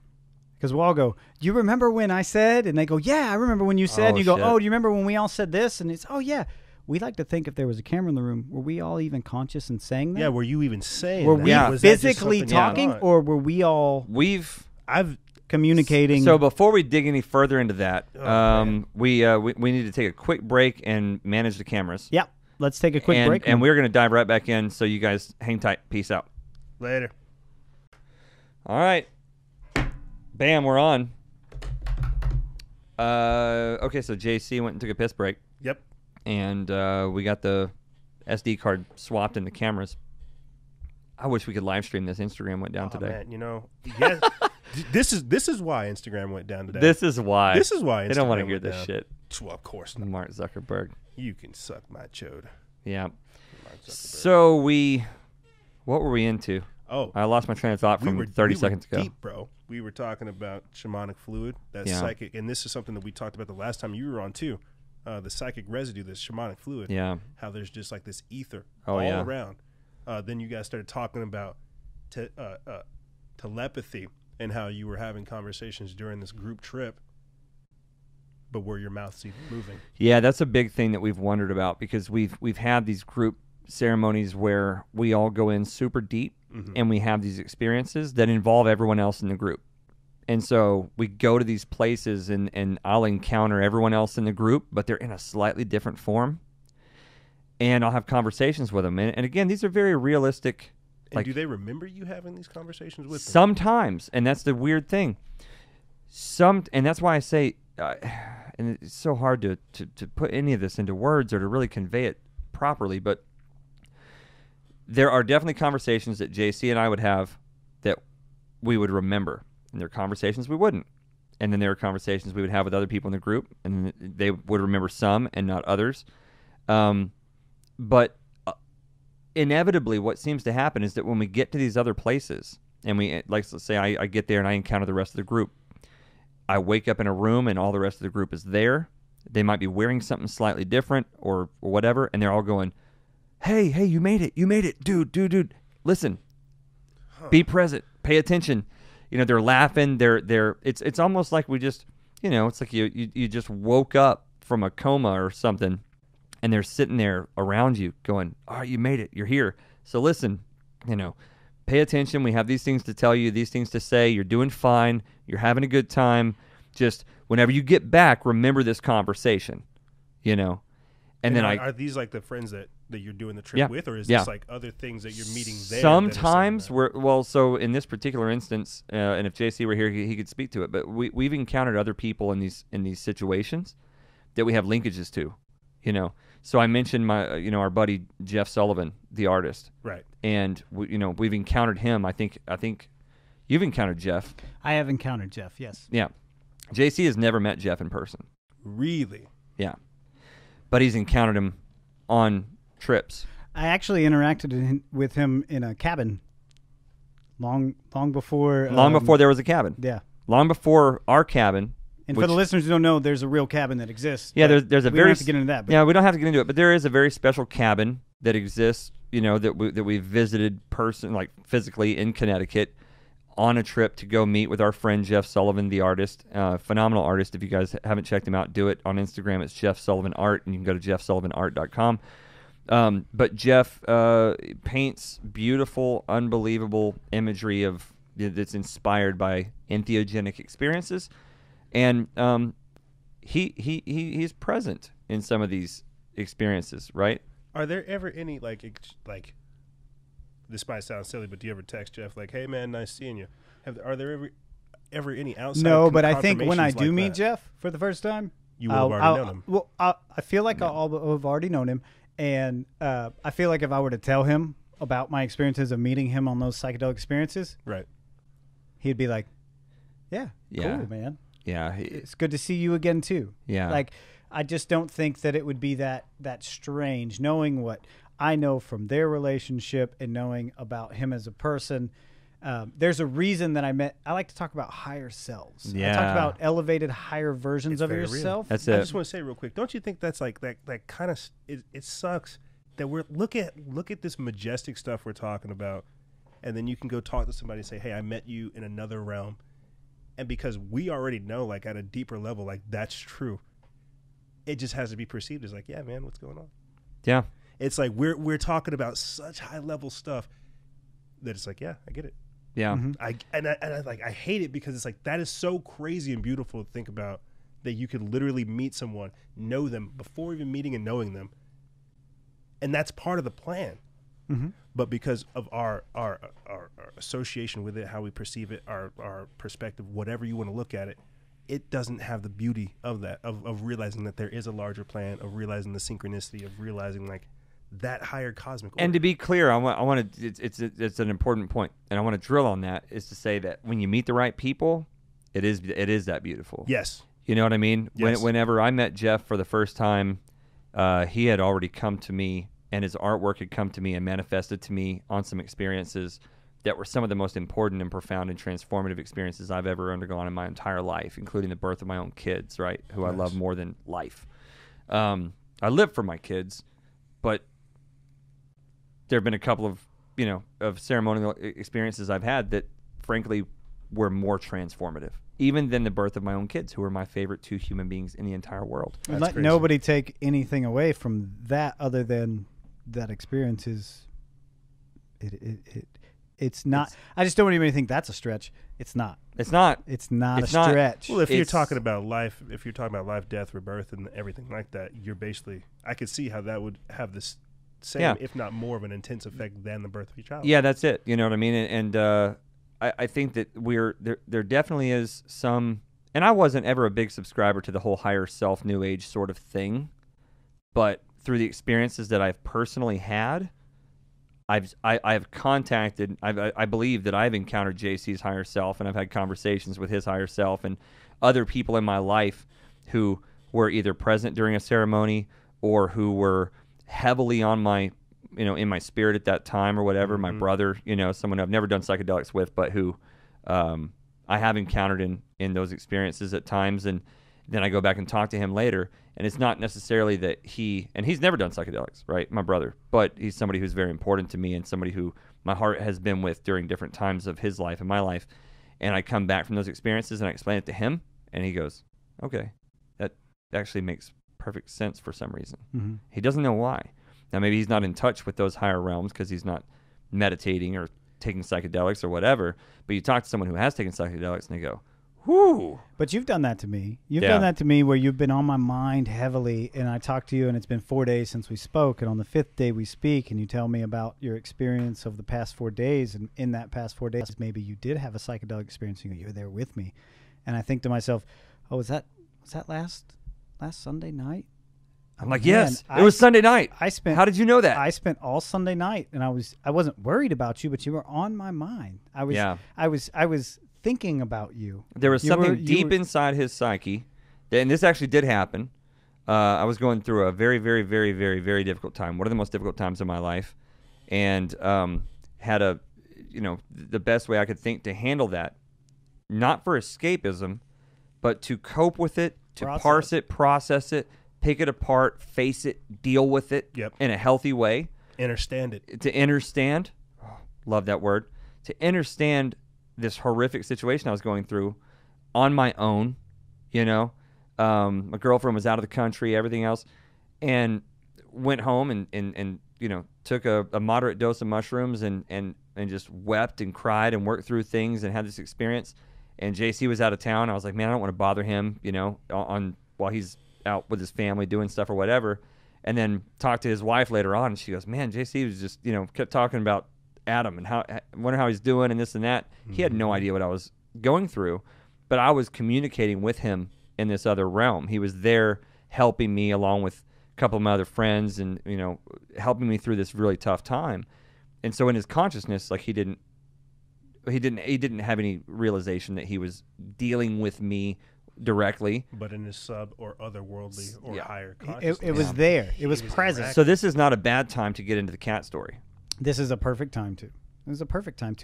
Because we'll all go, do you remember when I said? And they go, yeah, I remember when you said. Oh, and you go, shit. oh, do you remember when we all said this? And it's, oh, yeah. We like to think if there was a camera in the room, were we all even conscious in saying that? Yeah, were you even saying Were that? we Yeah. Was that just physically something you talking, thought? or were we all I've communicating? So before we dig any further into that, man. we need to take a quick break and manage the cameras. Yeah. Let's take a quick break. And we're going to dive right back in, so you guys hang tight. Peace out. Later. All right. Bam, we're on. Okay, so JC went and took a piss break, Yep. and we got the SD card swapped into cameras. I wish we could live stream this. Instagram went down today. Man, yeah, this is why Instagram went down today. This is why. This is why they don't want to Instagram hear went this down. shit. Well, of course not. Mark Zuckerberg. You can suck my chode. Yeah. Mark Zuckerberg. So what were we into? Oh, I lost my train of thought from 30 seconds ago. Deep, bro. We were talking about shamanic fluid, that's Yeah. psychic, and this is something that we talked about the last time you were on too. The psychic residue, this shamanic fluid. Yeah. How there's just like this ether Oh, all yeah. around. Then you guys started talking about telepathy and how you were having conversations during this group trip, but were your mouths even moving? Yeah, that's a big thing that we've wondered about, because we've had these group ceremonies where we all go in super deep and we have these experiences that involve everyone else in the group. And so we go to these places and I'll encounter everyone else in the group, but they're in a slightly different form. And I'll have conversations with them. And again, these are very realistic. And do they remember you having these conversations with them? Sometimes, and that's the weird thing. And that's why I say, and it's so hard to put any of this into words or to really convey it properly, but there are definitely conversations that JC and I would have that we would remember, and there are conversations we wouldn't. And then there are conversations we would have with other people in the group, and they would remember some and not others. But inevitably, what seems to happen is that when we get to these other places, and let's say I get there and I encounter the rest of the group, I wake up in a room and all the rest of the group is there. They might be wearing something slightly different or whatever, and they're all going, hey, you made it, dude, listen, be present, pay attention. They're laughing, it's almost like we just, it's like you just woke up from a coma or something, and they're sitting there around you going, all right, you made it, you're here. So listen, pay attention. We have these things to tell you, these things to say. You're doing fine. You're having a good time. Just whenever you get back, remember this conversation, And then are these like the friends that you're doing the trip Yeah. with, or is Yeah. this like other things that you're meeting there? Sometimes so in this particular instance, and if JC were here, he could speak to it. But we've encountered other people in these situations that we have linkages to, So I mentioned our buddy Jeff Sullivan, the artist, right? And we've encountered him. I think you've encountered Jeff. I have encountered Jeff, yes. Yeah, JC has never met Jeff in person. Really? Yeah, but he's encountered him on trips. I actually interacted with him in a cabin long before... Long before there was a cabin. Yeah. Long before our cabin. And for the listeners who don't know, there's a real cabin that exists. Yeah, there's a we very... don't have to get into that. But yeah, we don't have to get into it, but there is a very special cabin that exists, that we visited physically in Connecticut on a trip to go meet with our friend Jeff Sullivan, the artist. Phenomenal artist. If you guys haven't checked him out, do it. On Instagram, it's Jeff Sullivan Art, and you can go to jeffsullivanart.com. But Jeff paints beautiful, unbelievable imagery that's inspired by entheogenic experiences, and he's present in some of these experiences, right? Are there ever any like this might sound silly, but do you ever text Jeff like, "Hey man, nice seeing you"? Are there ever any outside? No, but I think when I confirmations do like meet that? Jeff for the first time, You will have already known him. Well, I feel like I'll have already known him, and I feel like if I were to tell him about my experiences of meeting him on those psychedelic experiences, Right. he'd be like, "Yeah, Yeah. cool, man. Yeah, It's good to see you again too." yeah. Like, I just don't think that it would be that strange, knowing what I know from their relationship and knowing about him as a person. There's a reason that I like to talk about higher selves. I Yeah. talk about elevated, higher versions It's of very real. yourself. That's I it. just want to say real quick, don't you think that's like that kind of it sucks that we're look at this majestic stuff we're talking about, and then you can go talk to somebody and say, "Hey, I met you in another realm," And because we already know, like at a deeper level, like that's true. It just has to be perceived as like, yeah, man, what's going on? Yeah. It's like we're talking about such high level stuff that it's like, yeah, I get it. Yeah. I hate it because it's like that is so crazy and beautiful to think about, that you could literally meet someone, know them before even meeting and knowing them, and that's part of the plan. Mm-hmm. But because of our association with it, how we perceive it, our perspective, whatever you want to look at it, it doesn't have the beauty of that, of realizing that there is a larger plan, of realizing the synchronicity, of realizing like that higher cosmic order. And to be clear, I want to. It's an important point, and I want to drill on that. Is to say that when you meet the right people, it is that beautiful. Yes. You know what I mean? Yes. Whenever I met Jeff for the first time, he had already come to me, and his artwork had come to me and manifested to me on some experiences that were some of the most important and profound and transformative experiences I've ever undergone in my entire life, including the birth of my own kids, right? Who I love more than life. I live for my kids, but there have been a couple of ceremonial experiences I've had that, frankly, were more transformative, even than the birth of my own kids, who are my favorite two human beings in the entire world. And let nobody take anything away from that, other than that experience is it's not. I just don't even think that's a stretch. It's not. It's not. It's not a stretch. Well, if you're talking about life, death, rebirth, and everything like that, you're basically. I could see how that would have this same, if not more, of an intense effect than the birth of your child. Yeah, that's it. You know what I mean? And I think that there definitely is some, and I wasn't ever a big subscriber to the whole higher self, new age sort of thing, but through the experiences that I've personally had, I've contacted, I believe that I've encountered JC's higher self, and I've had conversations with his higher self and other people in my life who were either present during a ceremony or who were heavily on my, in my spirit at that time or whatever. Mm-hmm. My brother, someone I've never done psychedelics with, but who I have encountered in those experiences at times. And then I go back and talk to him later. And it's not necessarily that he's never done psychedelics, right? My brother, but he's somebody who's very important to me and somebody who my heart has been with during different times of his life and my life. And I come back from those experiences and I explain it to him, and he goes, okay, that actually makes perfect sense for some reason. Mm-hmm. He doesn't know why. Now, maybe he's not in touch with those higher realms because he's not meditating or taking psychedelics or whatever, but you talk to someone who has taken psychedelics and they go, whoo. But you've done that to me. You've done that to me where you've been on my mind heavily, and I talk to you, and it's been 4 days since we spoke, and on the 5th day we speak, and you tell me about your experience of the past 4 days, and in that past 4 days, maybe you did have a psychedelic experience, and you were there with me. And I think to myself, oh, was that last Sunday night? I'm like, yes, it was Sunday night. How did you know that? I spent all Sunday night, and I wasn't worried about you, but you were on my mind. I was thinking about you. There was something deep inside his psyche, and this actually did happen. I was going through a very, very, very, very, very difficult time, one of the most difficult times of my life, and had the best way I could think to handle that, not for escapism, but to cope with it, to parse it, process it, pick it apart, face it, deal with it in a healthy way. Understand it. To understand, love that word, to understand this horrific situation I was going through on my own, my girlfriend was out of the country, everything else, and went home and took a moderate dose of mushrooms and just wept and cried and worked through things and had this experience. And JC was out of town. I was like, man, I don't want to bother him, while he's out with his family doing stuff or whatever. And then talked to his wife later on, and she goes, man, JC was just, kept talking about Adam and wonder how he's doing and this and that. Mm-hmm. He had no idea what I was going through, but I was communicating with him in this other realm. He was there helping me along with a couple of my other friends and, helping me through this really tough time. And so in his consciousness, like he didn't have any realization that he was dealing with me directly. But in his sub or otherworldly or higher consciousness. It was there. It was present. So this is not a bad time to get into the cat story. This is a perfect time to.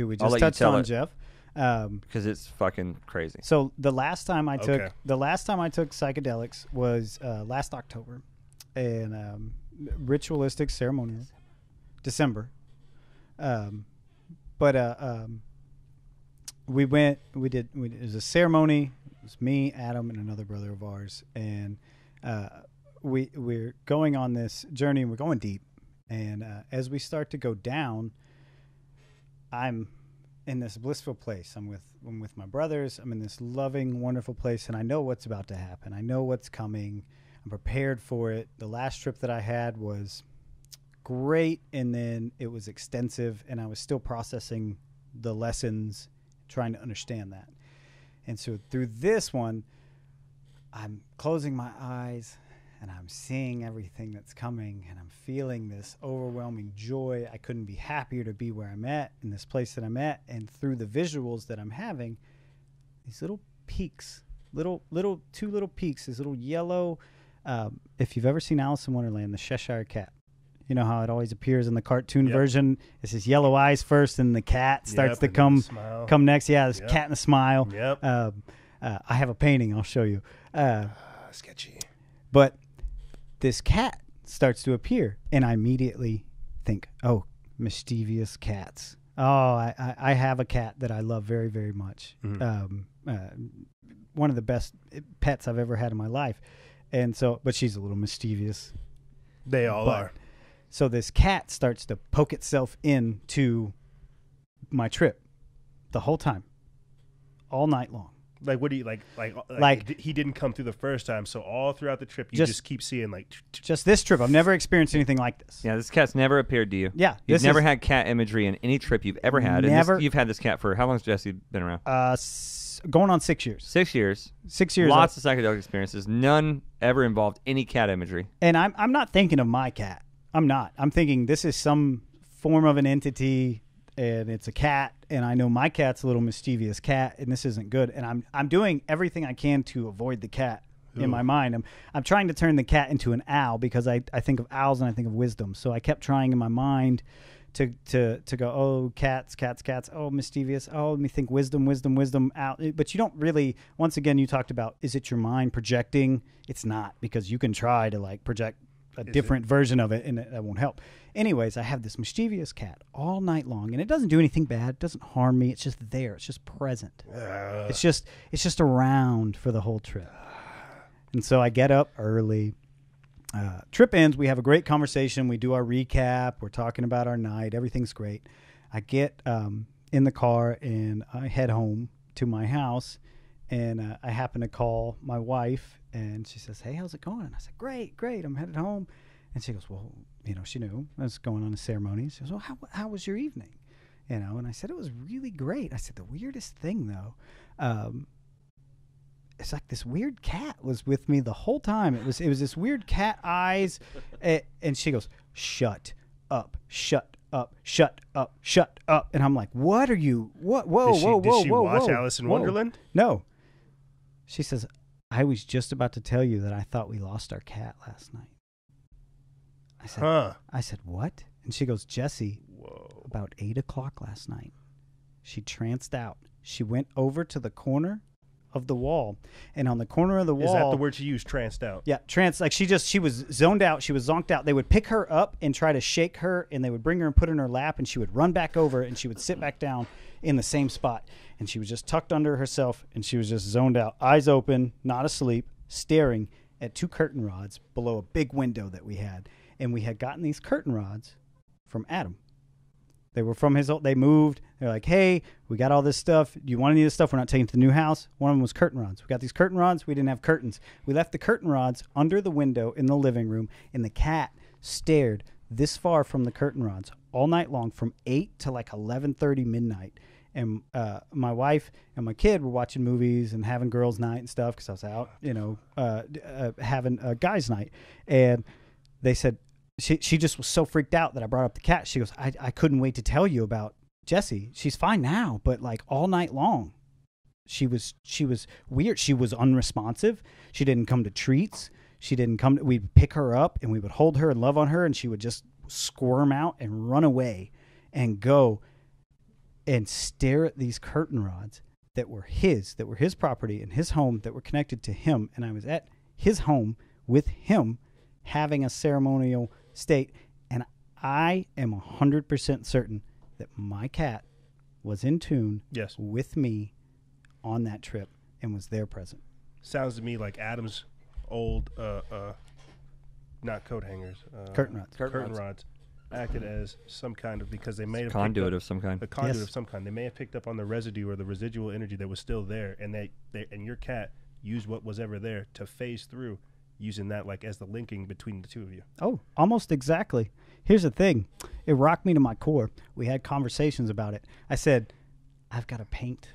We just touched on Jeff. Because it's fucking crazy. So the last time I took psychedelics was last October, and ritualistic ceremonial, December. But we did it was a ceremony. It was me, Adam, and another brother of ours, and we're going on this journey, and we're going deep. And as we start to go down, I'm in this blissful place. I'm with my brothers. I'm in this loving, wonderful place, and I know what's about to happen. I know what's coming. I'm prepared for it. The last trip that I had was great, and then it was extensive, and I was still processing the lessons, trying to understand that. And so through this one, I'm closing my eyes, and I'm seeing everything that's coming, and I'm feeling this overwhelming joy. I couldn't be happier to be where I'm at, in this place that I'm at. And through the visuals that I'm having, these little peaks, two little peaks, this little yellow, if you've ever seen Alice in Wonderland, the Cheshire Cat. You know how it always appears in the cartoon version? It's his yellow eyes first, and the cat starts to come next. Yeah, this cat and a smile. Yep. I have a painting. I'll show you. Sketchy. But this cat starts to appear, and I immediately think, oh, mischievous cats. Oh, I have a cat that I love very, very much. Mm-hmm. One of the best pets I've ever had in my life. And so, but she's a little mischievous. They all are. So this cat starts to poke itself into my trip the whole time, all night long. Like, what do you like he didn't come through the first time, so all throughout the trip you just keep seeing just this trip. I've never experienced anything like this. Yeah, this cat's never appeared to you. Yeah, you've never had cat imagery in any trip you've ever had. Never. And you've had this cat for how long has Jesse been around? Going on 6 years. 6 years. 6 years. Lots of psychedelic experiences. None ever involved any cat imagery. And I'm not thinking of my cat. I'm not. I'm thinking this is some form of an entity, and it's a cat, and I know my cat's a little mischievous cat, and this isn't good. And I'm doing everything I can to avoid the cat in my mind. I'm trying to turn the cat into an owl, because I think of owls and I think of wisdom. So I kept trying in my mind to go, oh, cats, oh, mischievous, oh, let me think wisdom, owl. But you don't really, once again, you talked about, is it your mind projecting? It's not, because you can try to like project a different version of it, and that won't help. Anyways, I have this mischievous cat all night long, and it doesn't do anything bad. It doesn't harm me. It's just there. It's just present. It's just around for the whole trip. And so I get up early. Trip ends. We have a great conversation. We do our recap. We're talking about our night. Everything's great. I get in the car, and I head home to my house, and I happen to call my wife, and she says, hey, how's it going? And I said, great. I'm headed home. And she goes, well, she knew I was going on a ceremony. She goes, well, how was your evening? And I said, it was really great. I said, the weirdest thing, though, it's like this weird cat was with me the whole time. It was this weird cat eyes. And she goes, shut up. And I'm like, what are you? What? Whoa. Did she watch Alice in Wonderland? No. She says, I was just about to tell you that I thought we lost our cat last night. I said, what? And she goes, Jesse, about 8 o'clock last night, she tranced out. She went over to the corner of the wall, and on the corner of the wall, is that the word you use, tranced out? Yeah, trance. Like she was zoned out. She was zonked out. They would pick her up and try to shake her, and they would bring her and put her in her lap, and she would run back over, and she would sit back down in the same spot, and she was just tucked under herself, and she was just zoned out, eyes open, not asleep, staring at 2 curtain rods below a big window that we had. And we had gotten these curtain rods from Adam. They were from they moved. They're like, hey, we got all this stuff. Do you want any of this stuff? We're not taking it to the new house. One of them was curtain rods. We got these curtain rods. We didn't have curtains. We left the curtain rods under the window in the living room, and the cat stared this far from the curtain rods all night long, from 8 to like 11:30 midnight. And my wife and my kid were watching movies and having girls' night and stuff, because I was out, having a guys' night. And they said, she just was so freaked out that I brought up the cat. She goes, I couldn't wait to tell you about Jessie. She's fine now, but like all night long, she was weird. She was unresponsive. She didn't come to treats. She didn't come. We'd pick her up and we would hold her and love on her, and she would just squirm out and run away and go and stare at these curtain rods that were his property and his home, that were connected to him. And I was at his home with him, having a ceremonial state, and I am 100% certain that my cat was in tune Yes. with me on that trip and was there present. Sounds to me like Adam's old, not coat hangers, Curtain rods. curtain rods, acted as some kind of, because they may have Conduit picked up of some kind. a conduit Yes. of some kind. They may have picked up on the residue or the residual energy that was still there, and and your cat used what was ever there to phase through, using that like as the linking between the two of you. Oh, almost exactly. Here's the thing. It rocked me to my core. We had conversations about it. I said, I've got to paint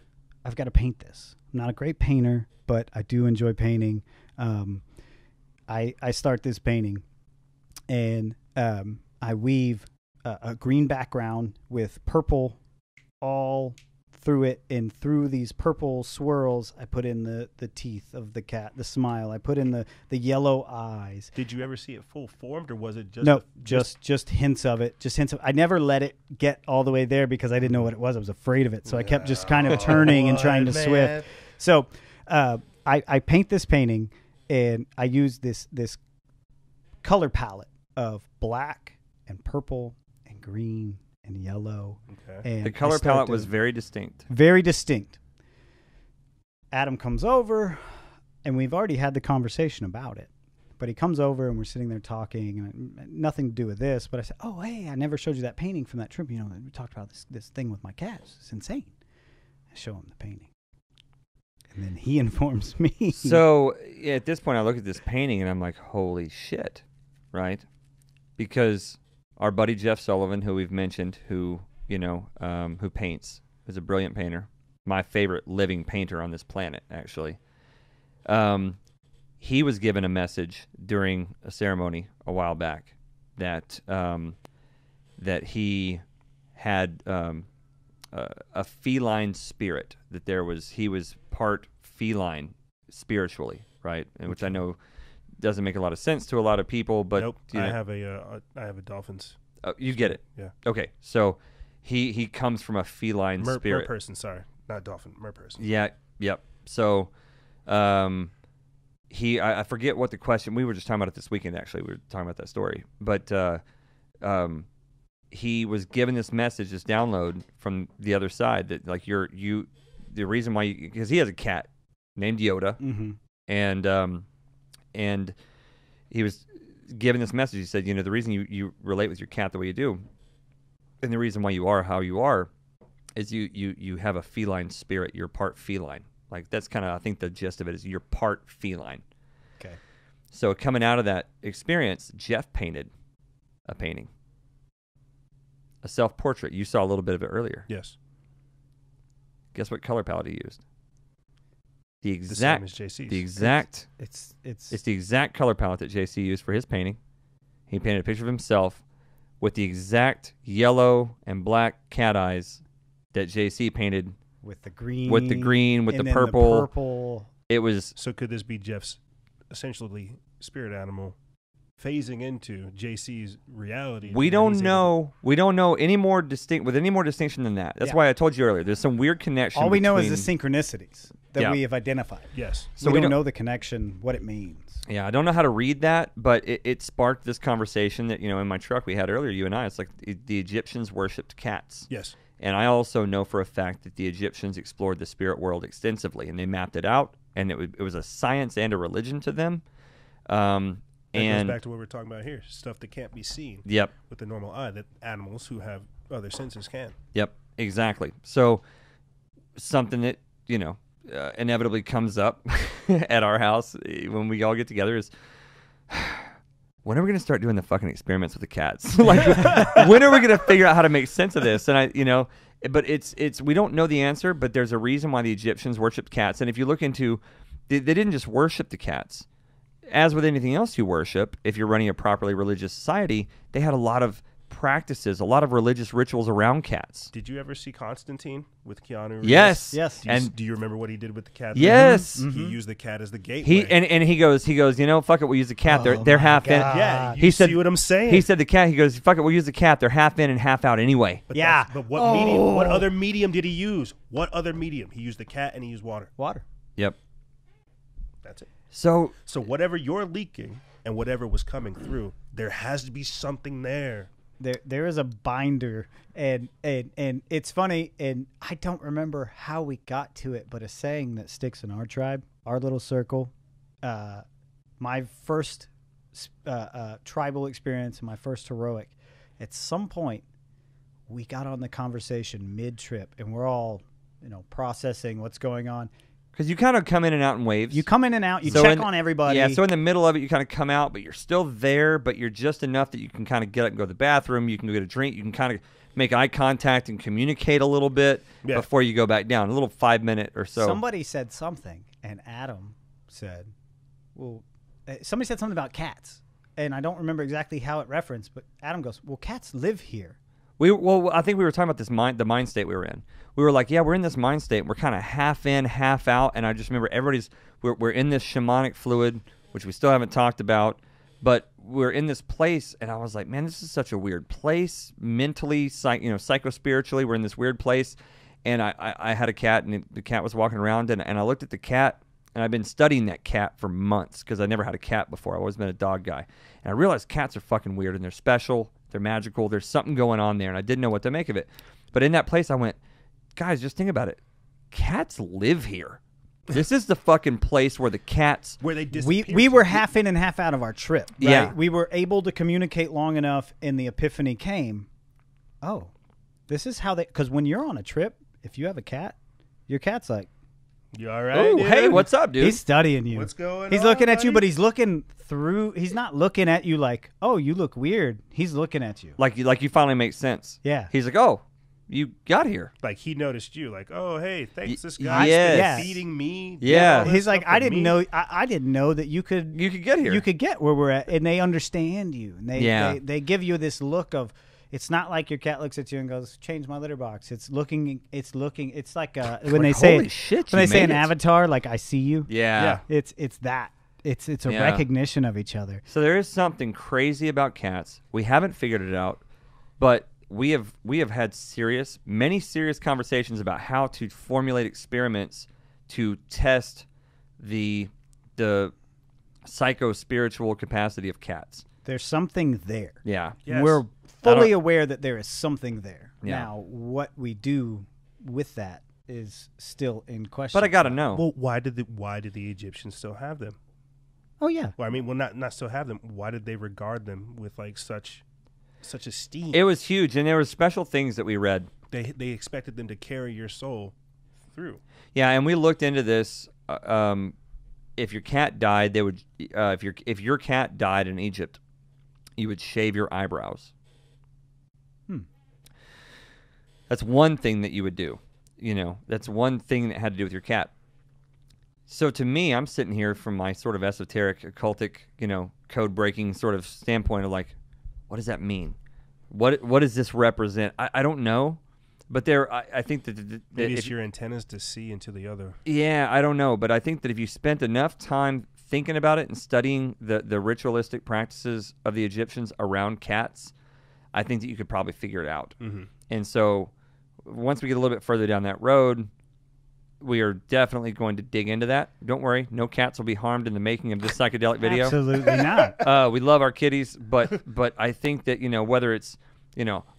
this. I'm not a great painter, but I do enjoy painting. I start this painting, and I weave a green background with purple all through it, and through these purple swirls, I put in the teeth of the cat, the smile. I put in the yellow eyes. Did you ever see it full formed, or was it just No, just hints of it. Just hints of. I never let it get all the way there because I didn't know what it was. I was afraid of it, so I kept just kind of turning and trying to swift. So I paint this painting, and I use this color palette of black and purple and green and yellow. Okay. And The color palette was very distinct. very distinct. Adam comes over, and we've already had the conversation about it. But he comes over, and we're sitting there talking, and nothing to do with this. But I said, "Oh, hey, I never showed you that painting from that trip. You know, we talked about this thing with my cats. It's insane." I show him the painting, and then he informs me. So at this point, I look at this painting and I'm like, holy shit, right? Because our buddy Jeff Sullivan, who we've mentioned, who paints, is a brilliant painter, my favorite living painter on this planet, actually. He was given a message during a ceremony a while back that that he had a feline spirit, that he was part feline spiritually, right? And which I know doesn't make a lot of sense to a lot of people, but Nope. you know, I have a dolphin's. you get it. Yeah. Okay, so he comes from a feline spirit. Mer person, sorry, not dolphin. Mer person. Yeah. Yep. So, I forget what the question. We were just talking about it this weekend. Actually, we were talking about that story. But he was given this message, this download from the other side that like the reason why, because he has a cat named Yoda, Mm-hmm. and he was given this message. He said, the reason you relate with your cat the way you do, and the reason why you are how you are, is you have a feline spirit. You're part feline. Like that's kind of, I think the gist of it is you're part feline. Okay. So coming out of that experience, Jeff painted a painting, a self-portrait. You saw a little bit of it earlier. Yes. Guess what color palette he used? The The same as exact, JC's. the exact. It's It's the exact color palette that JC used for his painting. He painted a picture of himself with the exact yellow and black cat eyes that JC painted with the green, with and the then purple. purple. It was So could this be Jeff's essentially spirit animal phasing into JC's reality? we where don't he's know any more distinction than that. That's Yeah. why I told you earlier. There's some weird connection. All we know between, is the synchronicities that Yeah. we have identified. Yes. So we don't know the connection, what it means. Yeah, I don't know how to read that, but it sparked this conversation that in my truck we had earlier. You and I. It's like the Egyptians worshipped cats. Yes. And I also know for a fact that the Egyptians explored the spirit world extensively, and they mapped it out, and it was a science and a religion to them. That And goes back to what we're talking about here. Stuff that can't be seen yep, with the normal eye that animals who have other senses can. yep, exactly. So something that inevitably comes up at our house when we all get together is, when are we going to start doing the fucking experiments with the cats? Like, when are we going to figure out how to make sense of this? And but it's we don't know the answer, but there's a reason why the Egyptians worshipped cats. And if you look into, they didn't just worship the cats. As with anything else you worship, if you're running a properly religious society, they had a lot of practices, a lot of religious rituals around cats. Did you ever see Constantine with Keanu Reeves? Yes. Yes. Do you remember what he did with the cat? Yes. He used the cat as the gateway. He goes, fuck it, we'll use the cat. They're my half in. God. Yeah, He you said- see what I'm saying? He said the cat. He goes, fuck it, we'll use the cat. They're half in and half out anyway. But Yeah. But what medium? What other medium did he use? What other medium? He used the cat and he used water. Water. Yep. That's it. So So whatever you're leaking and whatever was coming through, there has to be something there there is a binder, and it's funny, and I don't remember how we got to it, but a saying that sticks in our tribe, our little circle. My first tribal experience and my first heroic, at some point we got on the conversation mid-trip, and we're all, processing what's going on. Because you kind of come in and out in waves. You come in and out. You check on everybody. Yeah, so in the middle of it, you kind of come out, but you're still there, but you're just enough that you can kind of get up and go to the bathroom. You can go get a drink. You can kind of make eye contact and communicate a little bit before you go back down. A little 5-minute or so. Somebody said something, and Adam said, well, somebody said something about cats. And I don't remember exactly how it referenced, but Adam goes, well, cats live here. I think we were talking about the mind state we were in. We were like, yeah, we're in this mind state. We're kind of half in, half out. And I just remember we're in this shamanic fluid, which we still haven't talked about, but we're in this place. And I was like, man, this is such a weird place. Mentally, psycho-spiritually, we're in this weird place. And I had a cat, and the cat was walking around, and I looked at the cat, and I've been studying that cat for months because I never had a cat before. I've always been a dog guy. And I realized cats are fucking weird, and they're special. They're magical. There's something going on there, and I didn't know what to make of it. But in that place, I went, guys, just think about it. Cats live here. This is the fucking place where the cats... Where they disappear. We were half in and half out of our trip. Right? Yeah. We were able to communicate long enough, and the epiphany came. Oh, this is how they... Because when you're on a trip, if you have a cat, your cat's like... You all right, Oh, dude? hey, what's up, dude? He's studying you. What's going on, He's looking at you, buddy? but he's looking through... He's not looking at you like, oh, you look weird. He's looking at you. Like you finally make sense. Yeah. He's like, oh, you got here. Like, he noticed you. Like, oh, hey, thanks, this guy's yes. been feeding me. Yeah. all this He's like, stuff I for didn't me." know. I didn't know that you could get here. You could get where we're at, and they understand you. And they give you this look of. It's not like your cat looks at you and goes, "Change my litter box." It's looking. It's like when they say holy shit, when you they say made an it. avatar, like I see you. Yeah. It's that. It's a Yeah. recognition of each other. So there is something crazy about cats. We haven't figured it out, but we have had many serious conversations about how to formulate experiments to test the psycho-spiritual capacity of cats. There's something there. Yeah. Yes. We're fully aware that there is something there. Yeah. Now, what we do with that is still in question. But I got to know. Well, why did the Egyptians still have them? Oh yeah. Well, I mean, not still have them. Why did they regard them with like such esteem? It was huge, and there were special things that we read. They expected them to carry your soul through. Yeah, and we looked into this. If your cat died, they would. If your cat died in Egypt, you would shave your eyebrows. That's one thing that you would do. That's one thing that had to do with your cat. So to me, I'm sitting here from my sort of esoteric, occultic, code-breaking sort of standpoint of like, what does that mean? What does this represent? I don't know, but I think that Maybe it's your antennas to see into the other. Yeah, I don't know, but I think that if you spent enough time thinking about it and studying the ritualistic practices of the Egyptians around cats, I think that you could probably figure it out. Mm-hmm. And so once we get a little bit further down that road, we are definitely going to dig into that. Don't worry, no cats will be harmed in the making of this psychedelic video. Absolutely not. We love our kitties, but I think that whether it's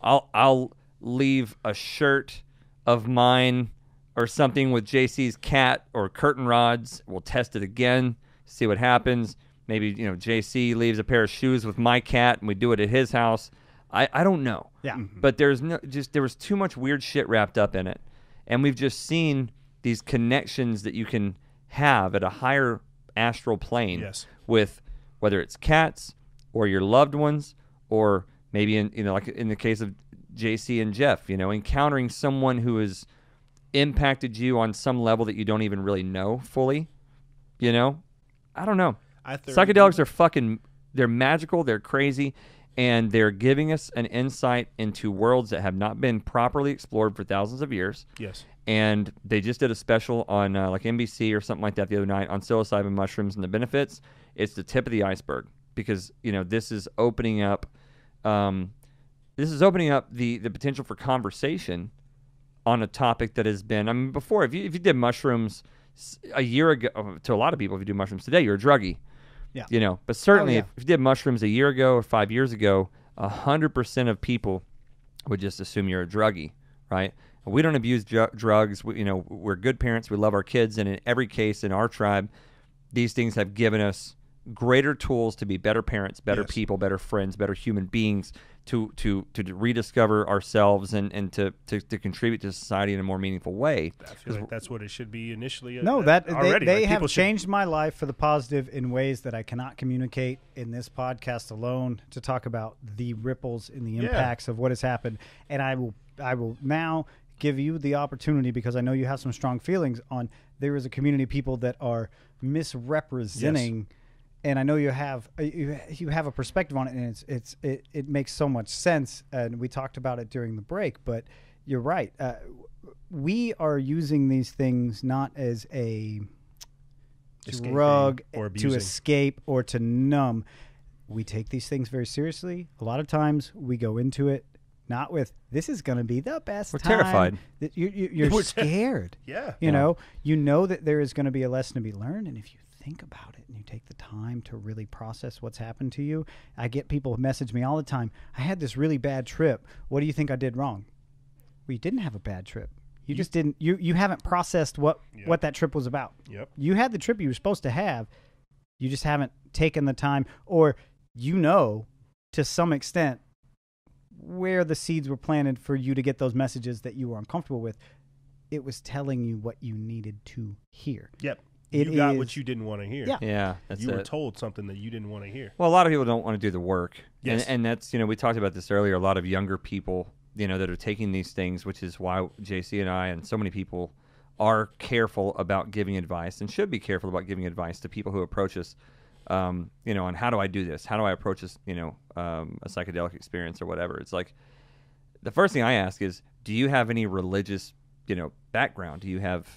I'll leave a shirt of mine or something with JC's cat or curtain rods. We'll test it again, see what happens. Maybe JC leaves a pair of shoes with my cat, and we do it at his house. I don't know. Yeah. But there was too much weird shit wrapped up in it, and we've just seen these connections that you can have at a higher astral plane with whether it's cats or your loved ones, or maybe like in the case of JC and Jeff, encountering someone who has impacted you on some level that you don't even really know fully. I don't know. Psychedelics are they're magical, they're crazy, and they're giving us an insight into worlds that have not been properly explored for thousands of years. Yes. And they just did a special on like NBC or something like that the other night on psilocybin mushrooms and the benefits. It's the tip of the iceberg because this is opening up the potential for conversation on a topic that has been before. If you did mushrooms a year ago, to a lot of people, if you do mushrooms today, you're a druggie. Yeah. But certainly yeah. if you did mushrooms a year ago or 5 years ago, 100% of people would just assume you're a druggie, right? We don't abuse drugs. We're good parents. We love our kids. And in every case in our tribe, these things have given us greater tools to be better parents, better people, better friends, better human beings, to rediscover ourselves and to contribute to society in a more meaningful way. I feel like that's what it should be initially. No, already. They have changed my life for the positive in ways that I cannot communicate in this podcast alone, to talk about the ripples and the impacts of what has happened. And I will now give you the opportunity, because I know you have some strong feelings on, there is a community of people that are misrepresenting. Yes. And I know you have a perspective on it, and it makes so much sense. And we talked about it during the break, but you're right. We are using these things not as a drug to escape or to numb. We take these things very seriously. A lot of times we go into it not with, this is going to be the best time. We're terrified. You're scared. You know that there is going to be a lesson to be learned, and if you think about it and you take the time to really process what's happened to you. I get people who message me all the time, I had this really bad trip. What do you think I did wrong? Well, you didn't have a bad trip. You just didn't, you haven't processed what that trip was about. Yep. You had the trip you were supposed to have. You just haven't taken the time, or to some extent where the seeds were planted for you to get those messages that you were uncomfortable with. It was telling you what you needed to hear. Yep. You got what you didn't want to hear. Yeah, that's you were told something that you didn't want to hear. Well, a lot of people don't want to do the work. Yes. And that's, we talked about this earlier, a lot of younger people, that are taking these things, which is why JC and I and so many people are careful about giving advice, and should be careful about giving advice to people who approach us, on how do I do this? How do I approach this, a psychedelic experience or whatever? It's like, the first thing I ask is, do you have any religious, background? Do you have,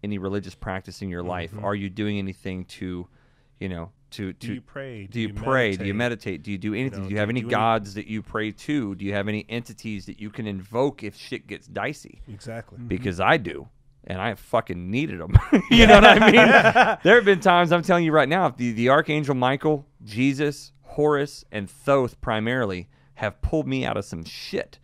any religious practice in your life? Are you doing anything to do you pray? Do you pray? Do you meditate? Do you do anything? Do you have any gods that you pray to? Do you have any entities that you can invoke if shit gets dicey? Exactly. Because I do, and I fucking needed them. You know what I mean? There have been times, I'm telling you right now, the Archangel Michael, Jesus, Horus, and Thoth primarily have pulled me out of some shit.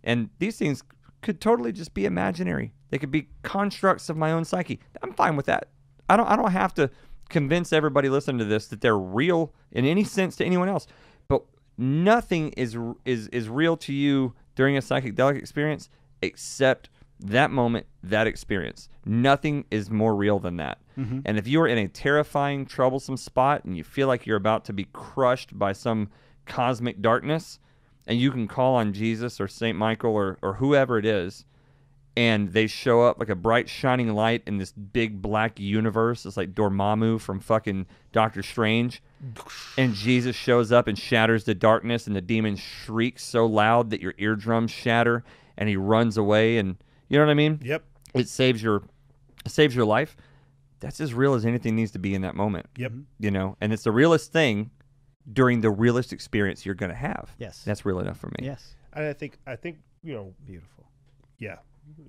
And these things could totally just be imaginary. They could be constructs of my own psyche. I'm fine with that. I don't have to convince everybody listening to this that they're real in any sense to anyone else. But nothing is real to you during a psychedelic experience except that moment, that experience. Nothing is more real than that. Mm-hmm. And if you are in a terrifying, troublesome spot and you feel like you're about to be crushed by some cosmic darkness, and you can call on Jesus or St. Michael or whoever it is, and they show up like a bright shining light in this big black universe. It's like Dormammu from fucking Doctor Strange. And Jesus shows up and shatters the darkness, and the demon shrieks so loud that your eardrums shatter, and he runs away, and you know what I mean? Yep. It saves your life. That's as real as anything needs to be in that moment. Yep. And it's the realest thing during the realest experience you're going to have. Yes. That's real enough for me. Yes. And I think beautiful. Yeah.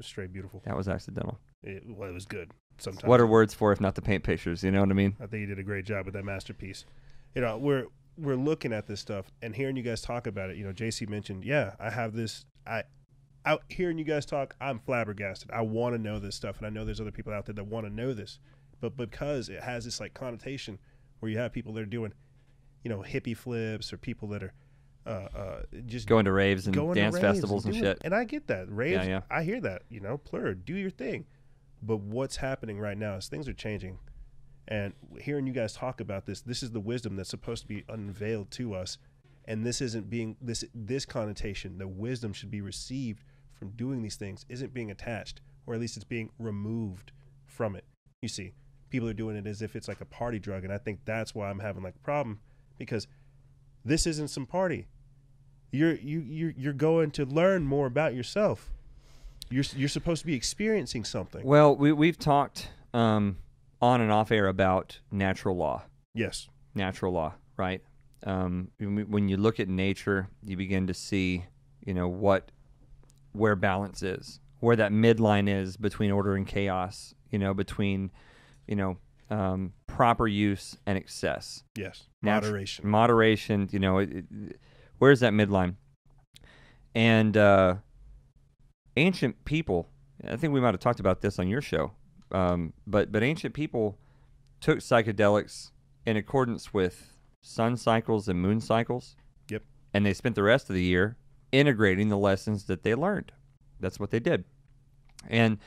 Straight beautiful. That was accidental. It was good. Sometimes. What are words for if not to paint pictures? You know what I mean? I think you did a great job with that masterpiece. We're looking at this stuff and hearing you guys talk about it. JC mentioned, I have this. Out hearing you guys talk, I'm flabbergasted. I want to know this stuff, and I know there's other people out there that want to know this, but because it has this like connotation where you have people that are doing, hippie flips, or people that are just going to raves and dance festivals and shit. And I get that. Raves, yeah. I hear that, Plur, do your thing. But what's happening right now is things are changing. And hearing you guys talk about this is the wisdom that's supposed to be unveiled to us. And this isn't being, this connotation, the wisdom should be received from doing these things, isn't being attached, or at least it's being removed from it. You see, people are doing it as if it's like a party drug. And I think that's why I'm having like a problem, because this isn't some party. You're going to learn more about yourself. You're supposed to be experiencing something. Well, we've talked on and off air about natural law. Yes. Natural law, right? When you look at nature, you begin to see, where balance is, where that midline is between order and chaos, between, proper use and excess. Yes. Moderation. Moderation, Where's that midline? And ancient people, I think we might have talked about this on your show, but ancient people took psychedelics in accordance with sun cycles and moon cycles. Yep. And they spent the rest of the year integrating the lessons that they learned. That's what they did. And,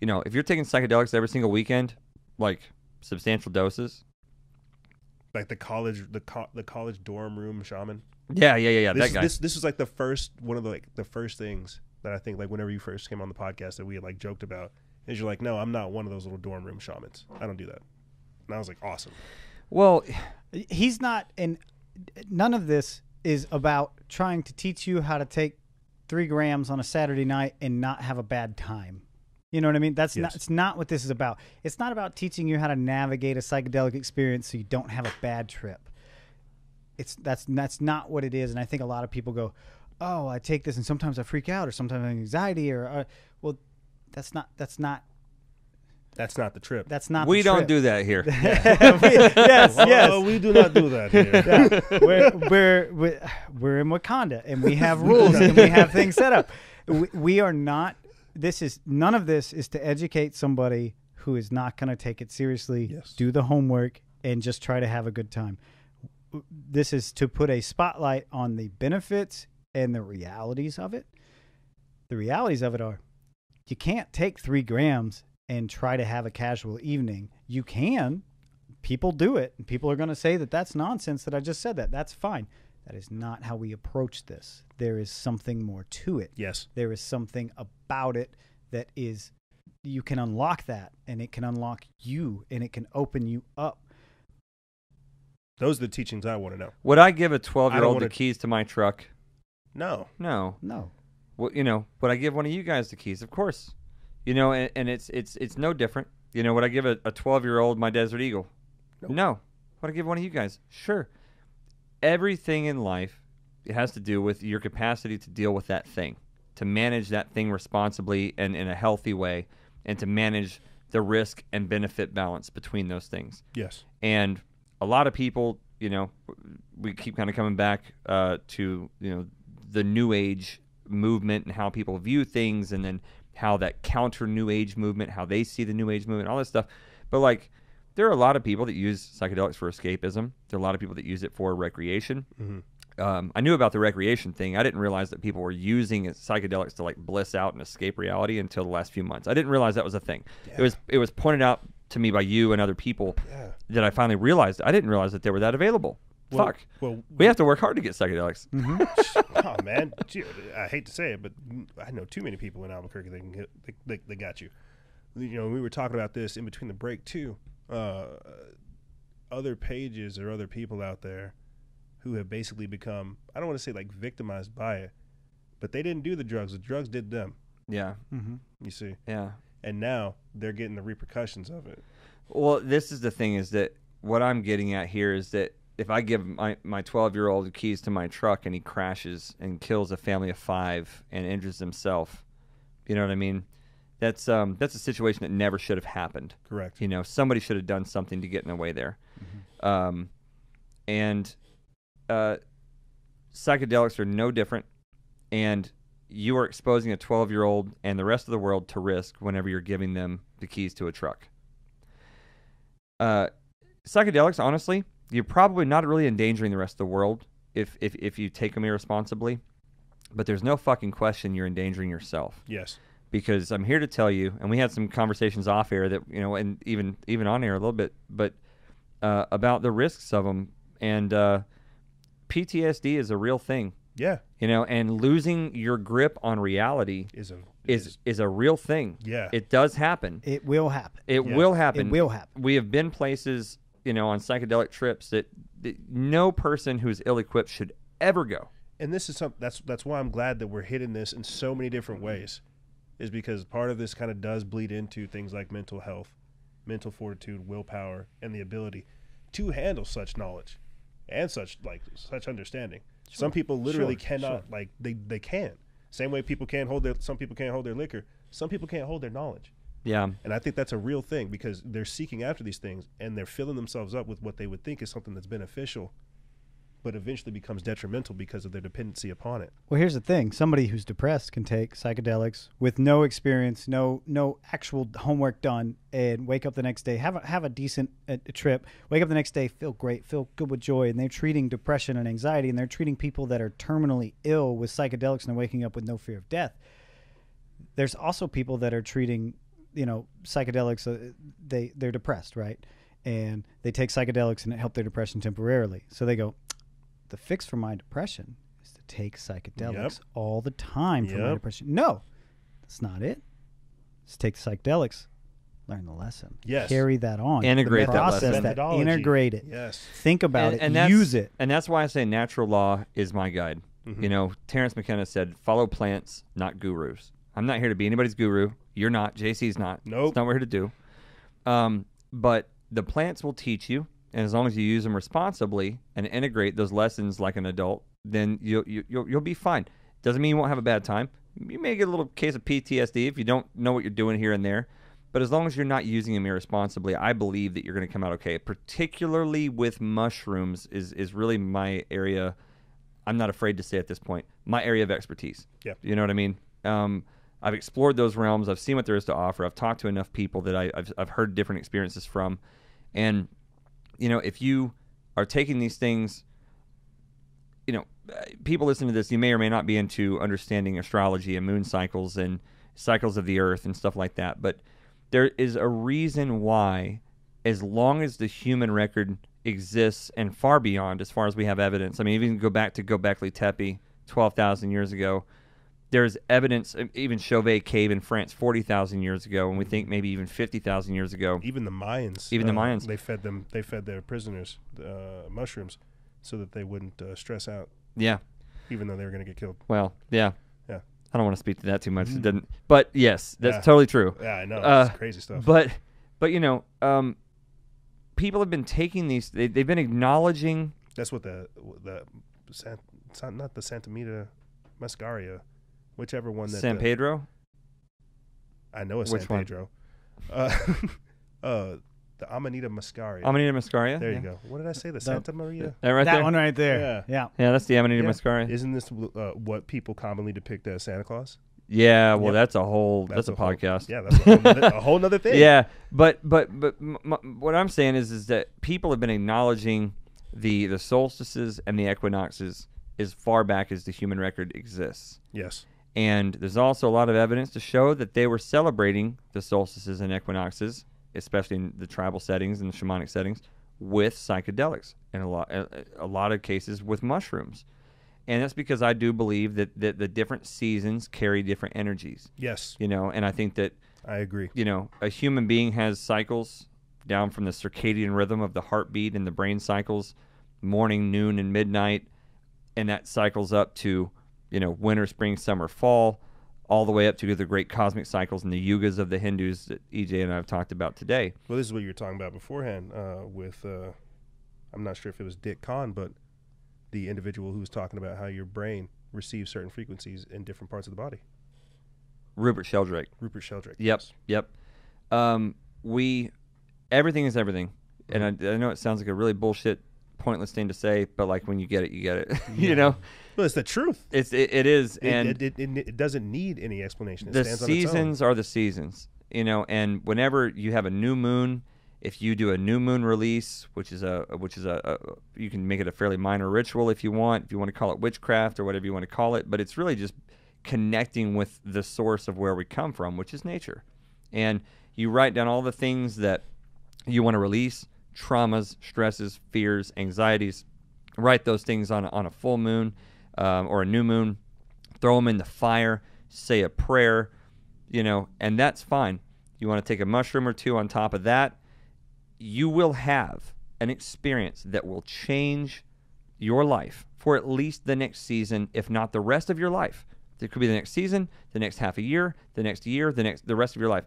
you know, if you're taking psychedelics every single weekend, like substantial doses. Like the college dorm room shaman. Yeah. This, that guy. This was like one of the first things that I think, like, whenever you first came on the podcast that we had like joked about, is you're like, no, I'm not one of those little dorm room shamans. I don't do that. And I was like, awesome. Well, he's not, and none of this is about trying to teach you how to take 3 grams on a Saturday night and not have a bad time. You know what I mean? That's Yes. not. It's not what this is about. It's not about teaching you how to navigate a psychedelic experience so you don't have a bad trip. That's not what it is. And I think a lot of people go, "Oh, I take this and sometimes I freak out, or sometimes I have anxiety, or well, that's not That's not the trip. That's not. We the don't trip. do that here. Yes. We do not do that here. Yeah. We're in Wakanda and we have rules and we have things set up. We are not. None of this is to educate somebody who is not going to take it seriously. Yes. Do the homework and just try to have a good time. This is to put a spotlight on the benefits and the realities of it. The realities of it are, you can't take 3 grams and try to have a casual evening. You can. People do it. And people are going to say that that's nonsense that I just said that. That's fine. That is not how we approach this. There is something more to it. Yes. There is something about it that is, you can unlock that, and it can unlock you, and it can open you up. Those are the teachings I want to know. Would I give a 12-year-old the wanna- keys to my truck? No. No. No. Well, you know, would I give one of you guys the keys? Of course. You know, and it's no different. You know, would I give a 12-year-old my Desert Eagle? Nope. No. Would I give one of you guys? Sure. Everything in life, it has to do with your capacity to deal with that thing, to manage that thing responsibly and in a healthy way, and to manage the risk and benefit balance between those things. Yes. And a lot of people, you know, we keep kind of coming back to, you know, the New Age movement and how people view things, and then how that counter New Age movement, how they see the New Age movement, all this stuff. But, like, there are a lot of people that use psychedelics for escapism. There are a lot of people that use it for recreation. Mm-hmm. I knew about the recreation thing. I didn't realize that people were using psychedelics to, like, bliss out and escape reality until the last few months. I didn't realize that was a thing. Yeah. It was pointed out to me by you and other people that I finally realized. I didn't realize that they were that available. Well, Fuck. Well, We have to work hard to get psychedelics. oh man, gee, I hate to say it, but I know too many people in Albuquerque that can they got you. You know, we were talking about this in between the break too. Other pages or other people out there who have basically become, I don't want to say like victimized by it, but they didn't do the drugs. The drugs did them. Yeah. Mm-hmm. You see, Yeah. and now they're getting the repercussions of it. Well, this is the thing, is that what I'm getting at here is that if I give my 12-year-old the keys to my truck and he crashes and kills a family of 5 and injures himself, you know what I mean? That's a situation that never should have happened. Correct. You know, somebody should have done something to get in the way there. Mm-hmm. And psychedelics are no different, and you are exposing a 12-year-old and the rest of the world to risk whenever you're giving them the keys to a truck. Psychedelics, honestly, you're probably not really endangering the rest of the world if you take them irresponsibly, but there's no fucking question you're endangering yourself. Yes. Because I'm here to tell you, and we had some conversations off air that, you know, and even on air a little bit, but about the risks of them. And PTSD is a real thing. Yeah. You know, and losing your grip on reality is a real thing. Yeah. It does happen. It will happen. It will happen. It will happen. We have been places, you know, on psychedelic trips that no person who's ill-equipped should ever go. And this is that's why I'm glad that we're hitting this in so many different ways, is because part of this kind of does bleed into things like mental health, mental fortitude, willpower, and the ability to handle such knowledge and such understanding. Sure. Some people literally Sure. cannot, like they can. Same way people can't hold some people can't hold their liquor. Some people can't hold their knowledge. Yeah. And I think that's a real thing, because they're seeking after these things and they're filling themselves up with what they would think is something that's beneficial but eventually becomes detrimental because of their dependency upon it. Well, here's the thing. Somebody who's depressed can take psychedelics with no experience, no actual homework done, and wake up the next day, have a decent trip, wake up the next day, feel great, feel good with joy, and they're treating depression and anxiety, and they're treating people that are terminally ill with psychedelics, and they're waking up with no fear of death. There's also people that are treating, psychedelics, they're depressed, right? And they take psychedelics and it helped their depression temporarily. So they go, the fix for my depression is to take psychedelics all the time for my depression. No, that's not it. Just take the psychedelics, learn the lesson, carry that on, integrate that process, that integrate it, think about it, use it. And that's why I say natural law is my guide. Mm-hmm. Terrence McKenna said, follow plants, not gurus. I'm not here to be anybody's guru. You're not. JC's not. Nope. That's not what we're here to do. But the plants will teach you, and as long as you use them responsibly and integrate those lessons like an adult, then you'll be fine. Doesn't mean you won't have a bad time. You may get a little case of PTSD if you don't know what you're doing here and there. But as long as you're not using them irresponsibly, I believe that you're going to come out okay. Particularly with mushrooms is really my area. I'm not afraid to say at this point, my area of expertise. Yeah. You know what I mean? I've explored those realms. I've seen what there is to offer. I've talked to enough people that I've heard different experiences from. And, if you are taking these things, people listen to this, you may or may not be into understanding astrology and moon cycles and cycles of the earth and stuff like that. But there is a reason why, as long as the human record exists and far beyond, as far as we have evidence, I mean, even go back to Göbekli Tepe 12,000 years ago, there's evidence, even Chauvet Cave in France 40,000 years ago, and we think maybe even 50,000 years ago. Even the Mayans. They fed their prisoners mushrooms so that they wouldn't stress out. Yeah. Even though they were going to get killed. Well, yeah. Yeah. I don't want to speak to that too much. It doesn't. But yes, that's totally true. Yeah, I know. It's crazy stuff. But people have been taking these. They've been acknowledging. That's what not the Santa Mita Muscaria. Whichever one that San Pedro? I know it's Which San Pedro. The Amanita Muscaria. Amanita Muscaria? There you go. What did I say? The Santa Maria? That right that there? one right there. Yeah. Yeah, that's the Amanita Muscaria. Isn't this what people commonly depict as Santa Claus? Yeah, well, that's a podcast. That's a whole nother thing. Yeah, but what I'm saying is that people have been acknowledging the solstices and the equinoxes as far back as the human record exists. Yes. And there's also a lot of evidence to show that they were celebrating the solstices and equinoxes, especially in the tribal settings and the shamanic settings, with psychedelics, and a lot of cases with mushrooms. And that's because I do believe that the different seasons carry different energies. Yes. And I think that I agree. A human being has cycles down from the circadian rhythm of the heartbeat and the brain cycles, morning, noon, and midnight, and that cycles up to winter, spring, summer, fall, all the way up to the great cosmic cycles and the yugas of the Hindus that EJ and I have talked about today. Well, this is what you were talking about beforehand with, I'm not sure if it was Dick Kahn, but the individual who was talking about how your brain receives certain frequencies in different parts of the body. Rupert Sheldrake. Yep. Everything is everything. And I know it sounds like a really bullshit, pointless thing to say, but like when you get it, you get it. Yeah. Well, it's the truth. It is, and it doesn't need any explanation. It the stands seasons on its own. are the seasons, and whenever you have a new moon, if you do a new moon release, which is a you can make it a fairly minor ritual if you want to call it witchcraft or whatever you want to call it, but it's really just connecting with the source of where we come from, which is nature. And you write down all the things that you want to release, traumas, stresses, fears, anxieties. Write those things on a full moon or a new moon. Throw them in the fire. Say a prayer, and that's fine. You want to take a mushroom or two on top of that. You will have an experience that will change your life for at least the next season, if not the rest of your life. It could be the next season, the next half a year, the rest of your life.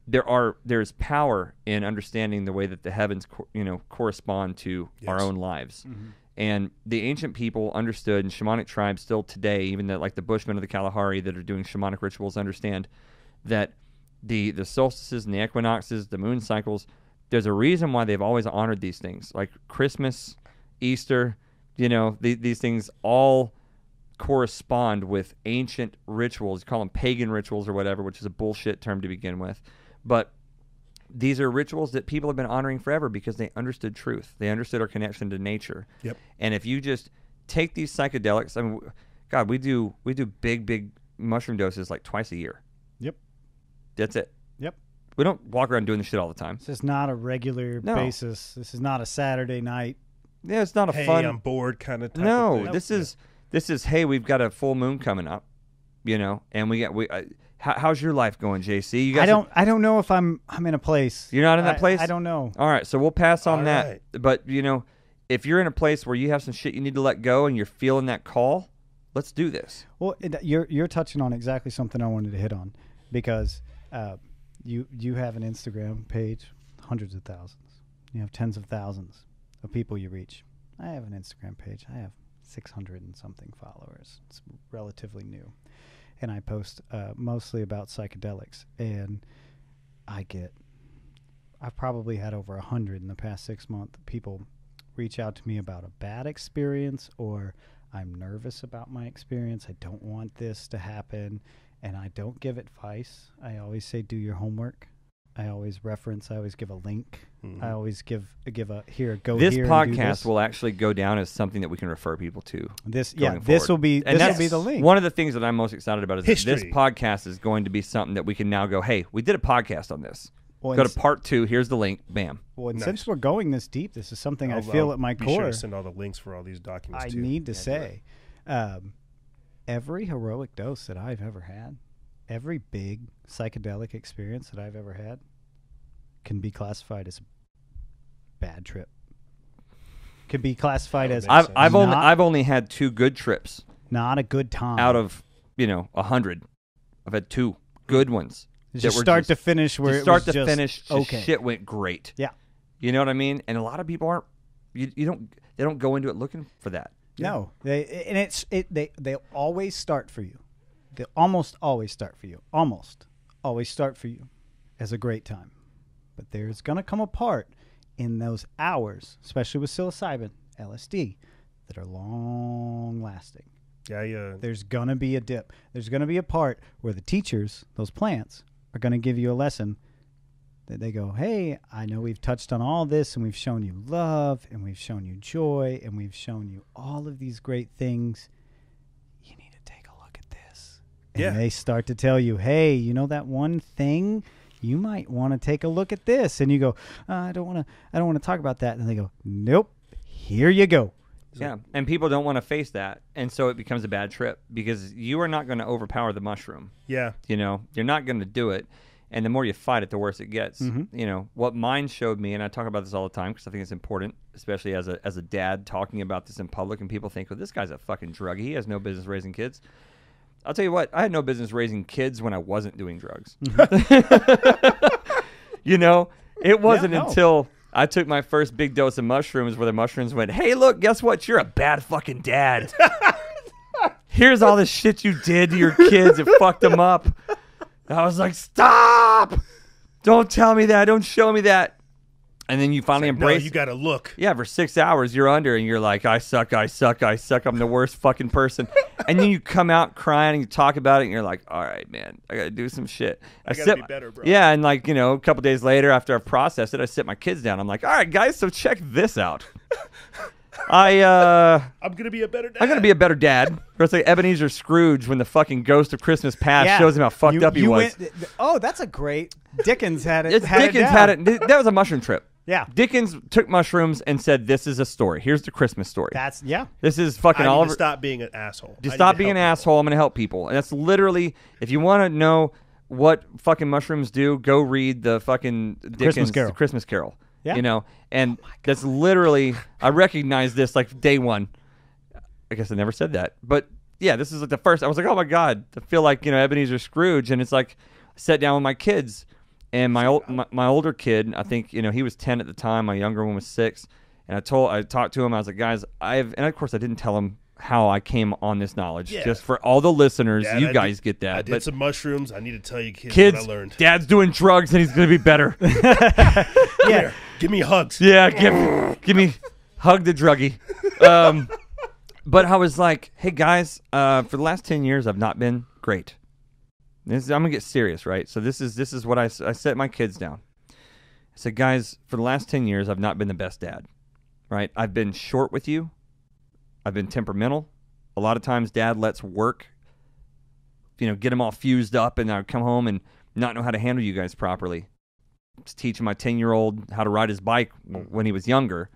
There's power in understanding the way that the heavens, correspond to our own lives. Mm-hmm. And the ancient people understood, and shamanic tribes still today, even like the Bushmen of the Kalahari that are doing shamanic rituals, understand that the solstices and the equinoxes, the moon cycles, there's a reason why they've always honored these things, like Christmas, Easter, You know, these things all correspond with ancient rituals. You call them pagan rituals or whatever, which is a bullshit term to begin with. But these are rituals that people have been honoring forever because they understood truth. They understood our connection to nature. Yep. And if you just take these psychedelics, I mean, God, we do big mushroom doses like twice a year. Yep. That's it. Yep. We don't walk around doing this shit all the time. This is not a regular basis. This is not a Saturday night. Yeah, it's not a hey, fun. I'm bored kind of. No, this is hey, we've got a full moon coming up, you know, and how's your life going, JC? You guys I don't know if I'm in a place. You're not in that place? I don't know. All right, so we'll pass on All that. right. But you know, if you're in a place where you have some shit you need to let go and you're feeling that call, let's do this. Well, you're touching on exactly something I wanted to hit on, because you have an Instagram page, hundreds of thousands. You have tens of thousands of people you reach. I have an Instagram page. I have 600 and something followers. It's relatively new. And I post mostly about psychedelics. And I've probably had over 100 in the past 6 months. People reach out to me about a bad experience, or I'm nervous about my experience. I don't want this to happen. And I don't give advice. I always say, do your homework. I always reference. I always give a link. Mm-hmm. I always give here, go This here. podcast will actually go down as something that we can refer people to. This forward. will be the link. One of the things that I'm most excited about is that History. this podcast is going to be something that we can now go, hey, we did a podcast on this. Well, Go to part 2. Here's the link. Bam. Well, and Nice. since we're going this deep, this is something I I'll feel at my be sure core. to send all the links for all these documents. I too. need to say, every heroic dose that I've ever had, every big psychedelic experience that I've ever had, can be classified as a bad trip. Could be classified as I've only had 2 good trips not a good time out of 100. I've had 2 good ones. Just start to finish, where start it was to finish, okay. shit went great. Yeah, you know what I mean. And a lot of people aren't. They don't go into it looking for that. no, they always start for you. They almost always start for you. Almost always start for you as a great time. But there's going to come a part in those hours, especially with psilocybin, LSD, that are long lasting. Yeah. There's going to be a dip. There's going to be a part where the teachers, those plants, are going to give you a lesson that they go, hey, I know we've touched on all this, and we've shown you love, and we've shown you joy, and we've shown you all of these great things. You need to take a look at this. And they start to tell you, hey, you know that one thing? You might want to take a look at this. And you go, I don't want to talk about that. And they go, nope, here you go. Yeah, and people don't want to face that, and so it becomes a bad trip because you are not going to overpower the mushroom. Yeah. You know, you're not going to do it, and the more you fight it, the worse it gets. Mm-hmm. You know, what mine showed me, and I talk about this all the time because I think it's important, especially as a dad talking about this in public, and people think, well, this guy's a fucking druggie. He has no business raising kids. I'll tell you what, I had no business raising kids when I wasn't doing drugs. You know, it wasn't until I took my first big dose of mushrooms where the mushrooms went, hey, look, guess what? You're a bad fucking dad. Here's all this shit you did to your kids. It fucked them up. And I was like, stop. Don't tell me that. Don't show me that. And then you finally embrace. No, you got to look. Yeah, for 6 hours, you're under, and you're like, I suck. I'm the worst fucking person. And then you come out crying, and you talk about it, and you're like, all right, man, I got to do some shit. I got to be better, bro. Yeah, and like, a couple days later, after I've processed it, I sit my kids down. I'm like, all right, guys, so check this out. I'm going to be a better dad. I'm going to be a better dad. Or it's like Ebenezer Scrooge when the fucking ghost of Christmas Past shows him how fucked up he was. That's a great... Dickens had it. Dickens had it. That was a mushroom trip. Yeah. Dickens took mushrooms and said, this is a story. Here's the Christmas story. This is fucking I need Oliver. to stop being an asshole. Just stop being an asshole. I'm going to help people. And that's literally, if you want to know what fucking mushrooms do, go read the fucking Dickens Christmas Carol. Yeah. And that's literally, I recognize this like day one. I guess I never said that. But yeah, this is like the first, I was like, oh my God, I feel like, Ebenezer Scrooge. And it's like, I sat down with my kids. And my older kid, I think, he was 10 at the time. My younger one was 6. And I talked to him. I was like, guys, and of course I didn't tell him how I came on this knowledge. Yeah. Just for all the listeners, Dad, you guys get that. I did some mushrooms. I need to tell you kids what I learned. Dad's doing drugs and he's going to be better. Here, give me hugs. Yeah, give me hug the druggie. But I was like, hey guys, for the last 10 years, I've not been great. I'm gonna get serious, right? So this is what I set my kids down. I said, guys, for the last 10 years, I've not been the best dad, right? I've been short with you. I've been temperamental. A lot of times, Dad lets work, get them all fused up, and I would come home and not know how to handle you guys properly. Just teaching my 10-year-old how to ride his bike when he was younger,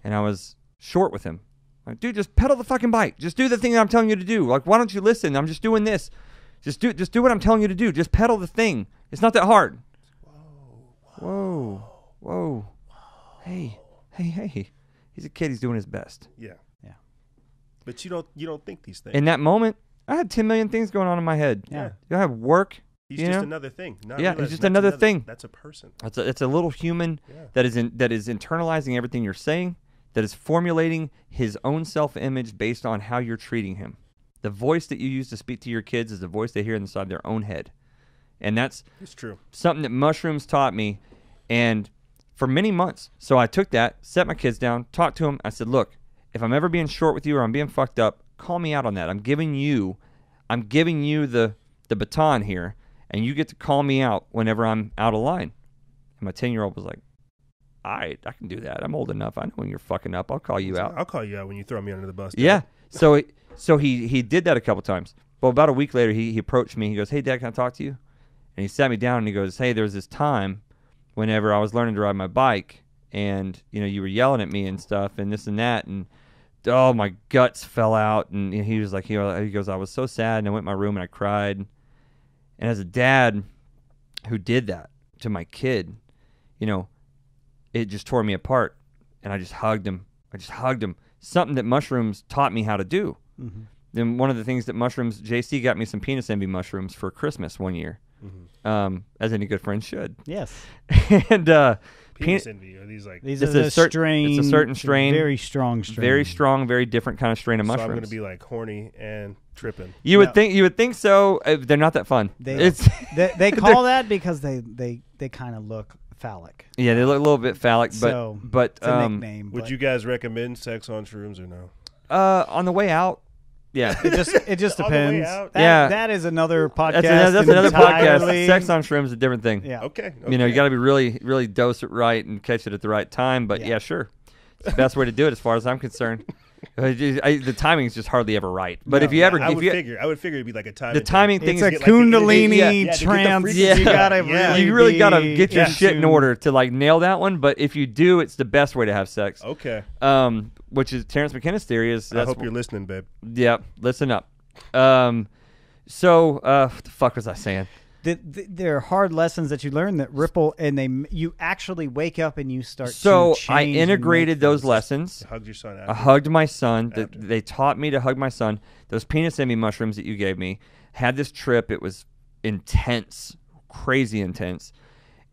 and I was short with him. Like, dude, just pedal the fucking bike. Just do the thing that I'm telling you to do. Like, why don't you listen? I'm just doing this. Just do what I'm telling you to do. Just pedal the thing. It's not that hard. Whoa. Hey. He's a kid. He's doing his best. Yeah. But you don't think these things. In that moment, I had 10 million things going on in my head. Yeah. I have work. He's just another thing. He's just another thing. That's a person. It's a little human that is internalizing everything you're saying, that is formulating his own self-image based on how you're treating him. The voice that you use to speak to your kids is the voice they hear inside their own head. And it's true. Something that mushrooms taught me, and for many months. So I took that, set my kids down, talked to them. I said, look, if I'm ever being short with you or I'm being fucked up, call me out on that. I'm giving you the baton here, and you get to call me out whenever I'm out of line. And my 10-year-old was like, all right, I can do that. I'm old enough. I know when you're fucking up. I'll call you out. I'll call you out when you throw me under the bus. Yeah. So he did that a couple times. Well, about a week later, he approached me. He goes, hey, Dad, can I talk to you? And he sat me down and he goes, hey, there was this time whenever I was learning to ride my bike and, you were yelling at me and stuff and this and that. And, oh, my guts fell out. And he was like, he goes, I was so sad. And I went in my room and I cried. And as a dad who did that to my kid, it just tore me apart. And I just hugged him. Something that mushrooms taught me how to do. Mm-hmm. And one of the things that JC got me some penis envy mushrooms for Christmas one year, as any good friend should. Yes. And penis envy, are these like... These are the strain. It's a certain strain. Very strong strain. Very strong, very different kind of strain of mushrooms. So I'm going to be like horny and tripping. You would think so. They're not that fun. They call that because they kind of look phallic. Yeah, they look a little bit phallic, but it's a nickname. Would you guys recommend sex on shrooms or no? On the way out, yeah. It just depends. That is another podcast. That's another podcast. Sex on shrooms is a different thing. Yeah. Okay. You got to be really, really dose it right and catch it at the right time. But yeah, sure. It's the best way to do it as far as I'm concerned. The timing is just hardly ever right. But if you ever, I would figure it'd be like a timing. The timing thing is a Kundalini trance. You really gotta get your shit in order to like nail that one. But if you do, it's the best way to have sex. Okay. Which is Terrence McKenna's theory. I hope you're listening, babe. Yeah, listen up. What the fuck was I saying? There are hard lessons that you learn that ripple, and you actually wake up and you start. So to change I integrated those lessons. You hugged your son. I hugged my son. They taught me to hug my son. Those penis envy mushrooms that you gave me. Had this trip. It was intense, crazy intense.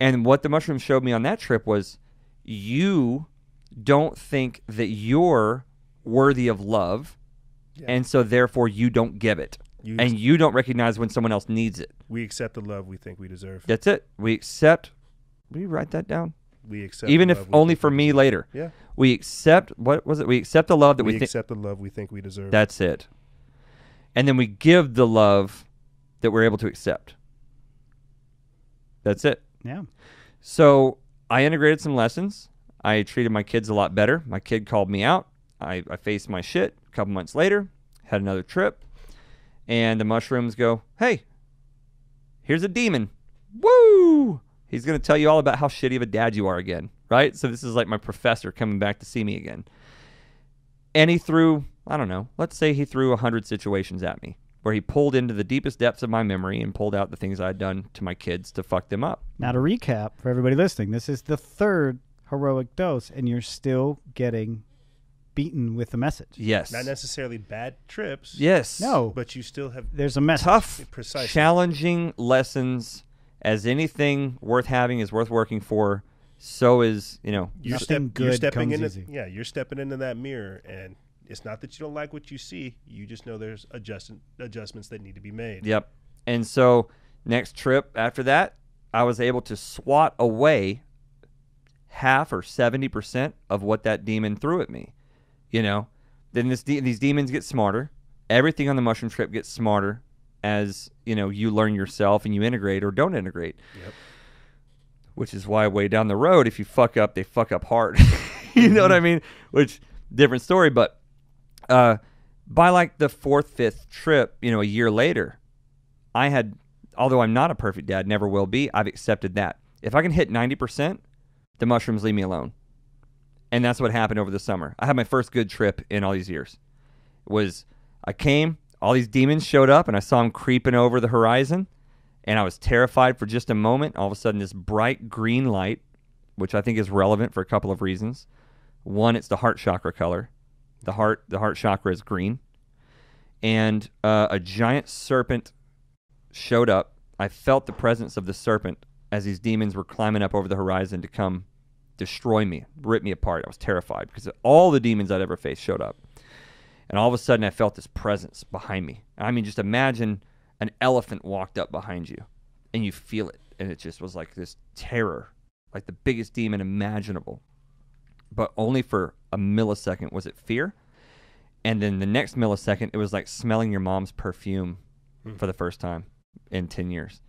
And what the mushrooms showed me on that trip was, you don't think that you're worthy of love, and so therefore you don't give it. And you don't recognize when someone else needs it. We accept the love we think we deserve. That's it. We accept. Will you write that down? We accept. Even if only for me later. Yeah. We accept. What was it? We accept the love that we think. We accept the love we think we deserve. That's it. And then we give the love that we're able to accept. That's it. Yeah. So I integrated some lessons. I treated my kids a lot better. My kid called me out. I faced my shit. A couple months later, had another trip. And the mushrooms go, hey, here's a demon. Woo! He's going to tell you all about how shitty of a dad you are again, right? So this is like my professor coming back to see me again. And he threw, I don't know, let's say he threw 100 situations at me where he pulled into the deepest depths of my memory and pulled out the things I'd done to my kids to fuck them up. Now to recap for everybody listening, this is the third heroic dose, and you're still getting beaten with the message. Yes. Not necessarily bad trips. Yes. No. But you still have there's a message. Tough, precisely. Challenging lessons. As anything worth having is worth working for, so is, you're stepping into you're stepping into that mirror, and it's not that you don't like what you see, you just know there's adjustments that need to be made. Yep. And so next trip after that, I was able to swat away half or 70% of what that demon threw at me. Then these demons get smarter. Everything on the mushroom trip gets smarter as, you learn yourself and you integrate or don't integrate. Yep. Which is why way down the road, if you fuck up, they fuck up hard. You know what I mean? Which, different story. But by like the 4th, 5th trip, a year later, although I'm not a perfect dad, never will be, I've accepted that. If I can hit 90%, the mushrooms leave me alone. And that's what happened over the summer. I had my first good trip in all these years. I came, all these demons showed up, and I saw them creeping over the horizon, and I was terrified for just a moment. All of a sudden, this bright green light, which I think is relevant for a couple of reasons. One, it's the heart chakra color. The heart chakra is green. And a giant serpent showed up. I felt the presence of the serpent as these demons were climbing up over the horizon to come destroy me, rip me apart. I was terrified because all the demons I'd ever faced showed up. And all of a sudden, I felt this presence behind me. I mean, just imagine an elephant walked up behind you, and you feel it. And it just was like this terror, like the biggest demon imaginable. But only for a millisecond was it fear. And then the next millisecond, it was like smelling your mom's perfume for the first time in 10 years.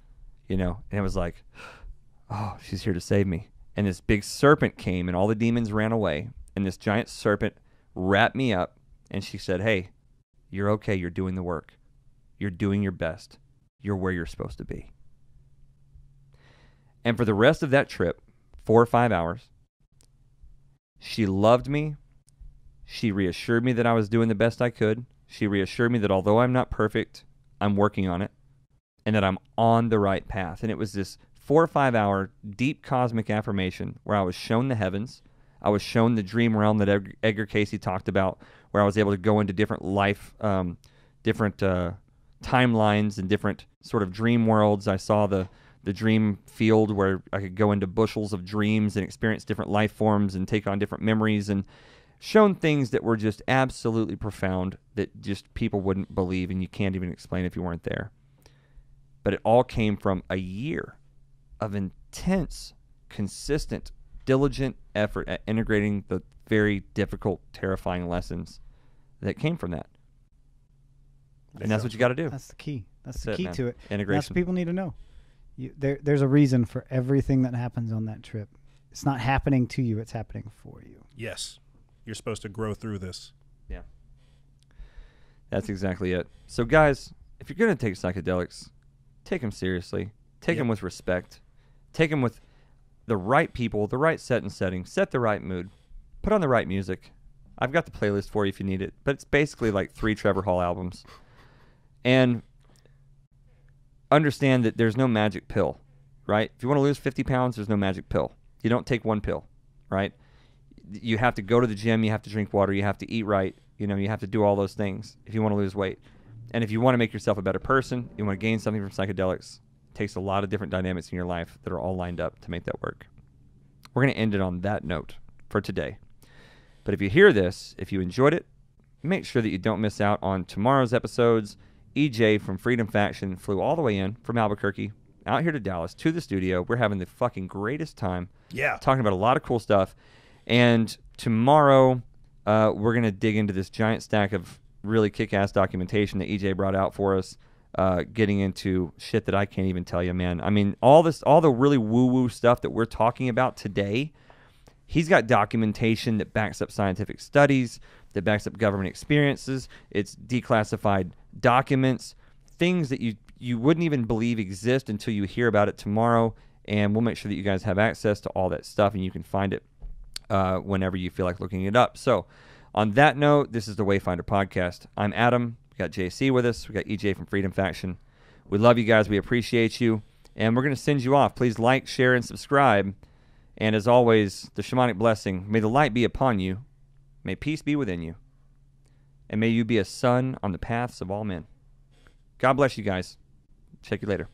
And it was like, oh, she's here to save me. And this big serpent came, and all the demons ran away. And this giant serpent wrapped me up, and she said, hey, you're okay. You're doing the work. You're doing your best. You're where you're supposed to be. And for the rest of that trip, 4 or 5 hours, she loved me. She reassured me that I was doing the best I could. She reassured me that although I'm not perfect, I'm working on it, and that I'm on the right path. And it was this 4 or 5 hour deep cosmic affirmation where I was shown the heavens. I was shown the dream realm that Edgar Casey talked about, where I was able to go into different life, different timelines and different sort of dream worlds. I saw the dream field where I could go into bushels of dreams and experience different life forms and take on different memories, and shown things that were just absolutely profound that just people wouldn't believe, and you can't even explain if you weren't there. But it all came from a year of intense, consistent, diligent effort at integrating the very difficult, terrifying lessons that came from that. And that's what you got to do. That's the key. That's the key to it. Integration. That's what people need to know. There's a reason for everything that happens on that trip. It's not happening to you. It's happening for you. Yes. You're supposed to grow through this. Yeah. That's exactly it. So, guys, if you're going to take psychedelics, take them seriously. Take them with respect. Take them with the right people, the right set and setting. Set the right mood. Put on the right music. I've got the playlist for you if you need it. But it's basically like 3 Trevor Hall albums. And understand that there's no magic pill, right? If you want to lose 50 pounds, there's no magic pill. You don't take one pill, right? You have to go to the gym. You have to drink water. You have to eat right. You have to do all those things if you want to lose weight. And if you want to make yourself a better person, you want to gain something from psychedelics, it takes a lot of different dynamics in your life that are all lined up to make that work. We're going to end it on that note for today. But if you hear this, if you enjoyed it, make sure that you don't miss out on tomorrow's episodes. EJ from Freedom Faction flew all the way in from Albuquerque out here to Dallas to the studio. We're having the fucking greatest time. Yeah. Talking about a lot of cool stuff. And tomorrow, we're going to dig into this giant stack of really kick-ass documentation that EJ brought out for us, getting into shit that I can't even tell you, man. I mean, all the really woo-woo stuff that we're talking about today, he's got documentation that backs up scientific studies, that backs up government experiences. It's declassified documents, things that you wouldn't even believe exist until you hear about it tomorrow. And we'll make sure that you guys have access to all that stuff, and you can find it whenever you feel like looking it up. So on that note, this is the Wayfinder podcast. I'm Adam. We got JC with us. We got EJ from Freedom Faction. We love you guys. We appreciate you. And we're going to send you off. Please like, share, and subscribe. And as always, the shamanic blessing, may the light be upon you. May peace be within you. And may you be a sun on the paths of all men. God bless you guys. Check you later.